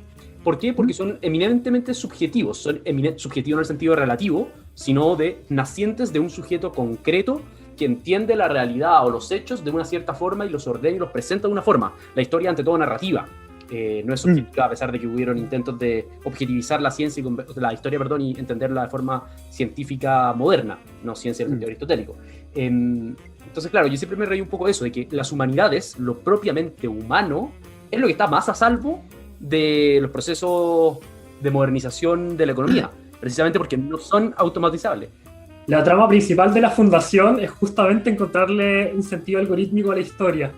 ¿Por qué? Porque son eminentemente subjetivos, son subjetivos no en el sentido relativo, sino de nacientes de un sujeto concreto que entiende la realidad o los hechos de una cierta forma y los ordena y los presenta de una forma. La historia, ante todo, narrativa. No es subjetiva, a pesar de que hubieron intentos de objetivizar la ciencia la historia, y entenderla de forma científica moderna, no ciencia del sentido aristotélico. Entonces, claro, yo siempre me reí un poco de eso, de que las humanidades, lo propiamente humano, es lo que está más a salvo de los procesos de modernización de la economía, precisamente porque no son automatizables. La trama principal de la fundación es justamente encontrarle un sentido algorítmico a la historia.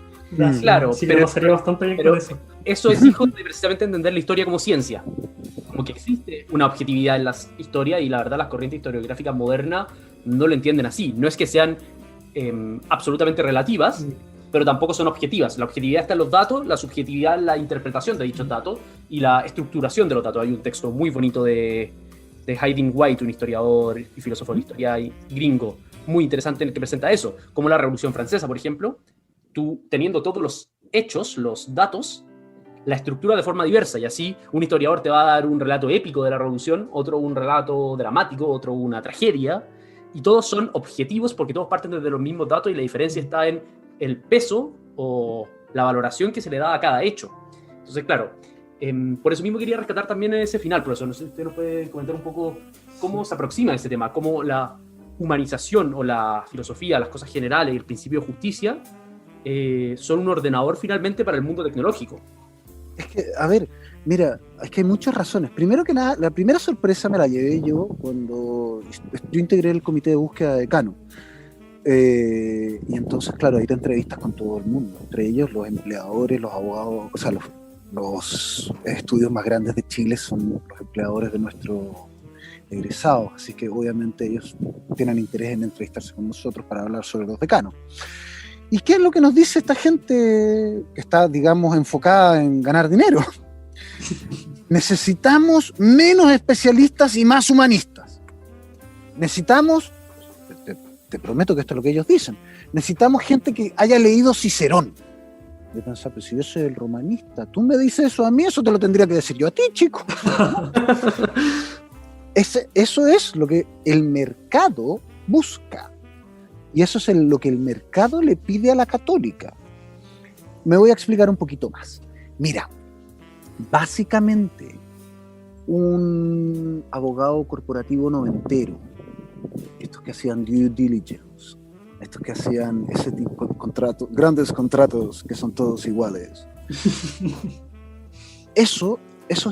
Claro, sí, pero sería bastante bien con eso. Eso es hijo de precisamente entender la historia como ciencia. Como que existe una objetividad en las historias y la verdad las corrientes historiográficas modernas no lo entienden así. No es que sean absolutamente relativas, pero tampoco son objetivas. La objetividad está en los datos, la subjetividad en la interpretación de dichos datos y la estructuración de los datos. Hay un texto muy bonito de Haydn White, un historiador y filósofo de la historia gringo, muy interesante en el que presenta eso, como la Revolución Francesa, por ejemplo, tú teniendo todos los hechos, los datos, la estructura de forma diversa, y así un historiador te va a dar un relato épico de la Revolución, otro un relato dramático, otro una tragedia, y todos son objetivos porque todos parten desde los mismos datos y la diferencia está en el peso o la valoración que se le da a cada hecho. Entonces, claro, por eso mismo quería rescatar también ese final, profesor. No sé si usted nos puede comentar un poco cómo se aproxima a este tema, cómo la humanización o la filosofía, las cosas generales y el principio de justicia son un ordenador finalmente para el mundo tecnológico. Es que, a ver, mira, es que hay muchas razones. Primero que nada, la primera sorpresa me la llevé yo cuando yo integré el comité de búsqueda de Cano. Y entonces, claro, ahí te entrevistas con todo el mundo, entre ellos los empleadores, los abogados, o sea, los estudios más grandes de Chile son los empleadores de nuestros egresados, así que obviamente ellos tienen interés en entrevistarse con nosotros para hablar sobre los decanos. ¿Y qué es lo que nos dice esta gente que está, digamos, enfocada en ganar dinero? Necesitamos menos especialistas y más humanistas. Necesitamos, te prometo que esto es lo que ellos dicen, necesitamos gente que haya leído Cicerón. Yo pensaba, pero si yo soy el romanista, tú me dices eso a mí, eso te lo tendría que decir yo a ti, chico. Eso es lo que el mercado busca. Y eso es lo que el mercado le pide a la católica. Me voy a explicar un poquito más. Mira, básicamente, un abogado corporativo noventero, estos que hacían due diligence, estos que hacían ese tipo de contratos, grandes contratos que son todos iguales, esos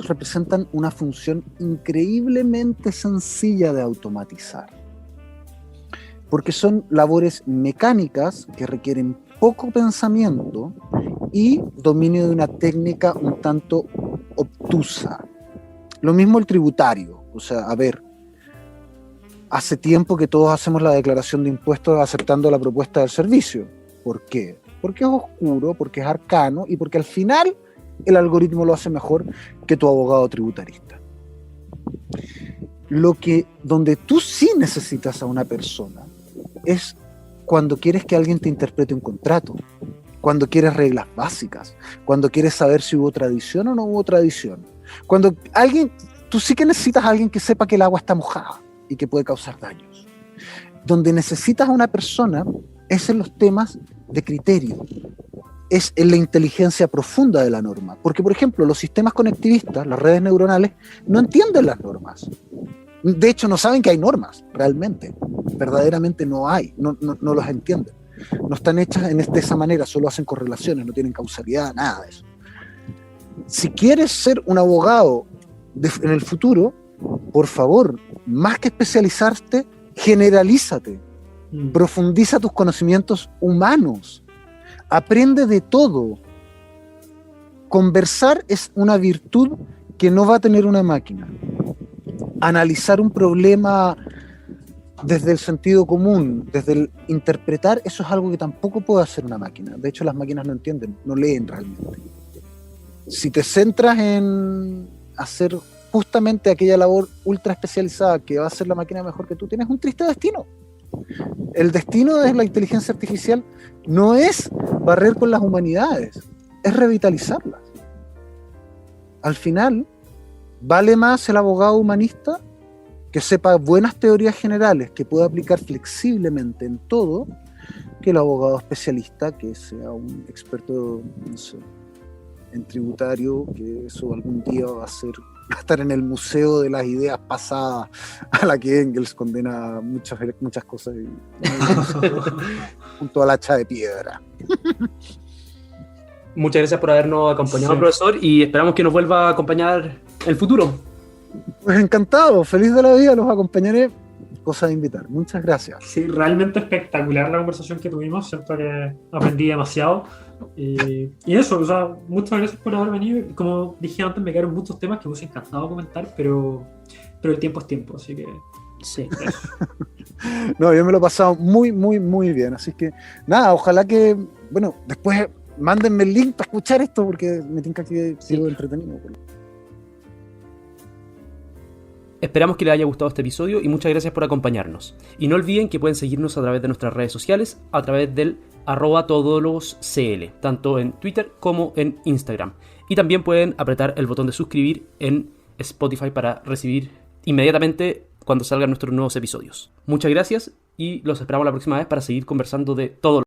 representan una función increíblemente sencilla de automatizar. Porque son labores mecánicas que requieren poco pensamiento y dominio de una técnica un tanto obtusa. Lo mismo el tributario. O sea, a ver, hace tiempo que todos hacemos la declaración de impuestos aceptando la propuesta del servicio. ¿Por qué? Porque es oscuro, porque es arcano y porque al final el algoritmo lo hace mejor que tu abogado tributarista. Donde tú sí necesitas a una persona es cuando quieres que alguien te interprete un contrato, cuando quieres reglas básicas, cuando quieres saber si hubo tradición o no hubo tradición. Tú sí que necesitas a alguien que sepa que el agua está mojada y que puede causar daños. Donde necesitas a una persona es en los temas de criterio, es en la inteligencia profunda de la norma. Porque, por ejemplo, los sistemas conectivistas, las redes neuronales, no entienden las normas. De hecho, no saben que hay normas, realmente. Verdaderamente no hay, no las entienden. No están hechas de esa manera, solo hacen correlaciones, no tienen causalidad, nada de eso. Si quieres ser un abogado en el futuro, por favor, más que especializarte, generalízate. Profundiza tus conocimientos humanos. aprende de todo. Conversar es una virtud que no va a tener una máquina. Analizar un problema desde el sentido común, desde el interpretar, eso es algo que tampoco puede hacer una máquina. De hecho, las máquinas no entienden, no leen realmente. Si te centras en hacer justamente aquella labor ultra especializada que va a hacer la máquina mejor que tú, tienes un triste destino. El destino de la inteligencia artificial no es barrer con las humanidades, es revitalizarlas. Al final, vale más el abogado humanista que sepa buenas teorías generales, que pueda aplicar flexiblemente en todo, que el abogado especialista que sea un experto, no sé, en tributario, que eso algún día va a estar en el museo de las ideas pasadas, a la que Engels condena muchas cosas junto al hacha de piedra. Muchas gracias por habernos acompañado, Sí. profesor, y esperamos que nos vuelva a acompañar en el futuro. Pues encantado, feliz de la vida, los acompañaré. Cosa de invitar. Muchas gracias. Sí, realmente espectacular la conversación que tuvimos. Siento que aprendí demasiado. Y eso, o sea, muchas gracias por haber venido. Como dije antes, me quedaron muchos temas que me hubiese encantado comentar, pero el tiempo es tiempo, así que Sí. eso. No, yo me lo he pasado muy, muy, muy bien. Así que nada, ojalá que, bueno, después mándenme el link para escuchar esto porque me tinca que sigo entretenido. Esperamos que les haya gustado este episodio y muchas gracias por acompañarnos. Y no olviden que pueden seguirnos a través de nuestras redes sociales, a través del @todólogoscl, tanto en Twitter como en Instagram. Y también pueden apretar el botón de suscribir en Spotify para recibir inmediatamente cuando salgan nuestros nuevos episodios. Muchas gracias y los esperamos la próxima vez para seguir conversando de todo.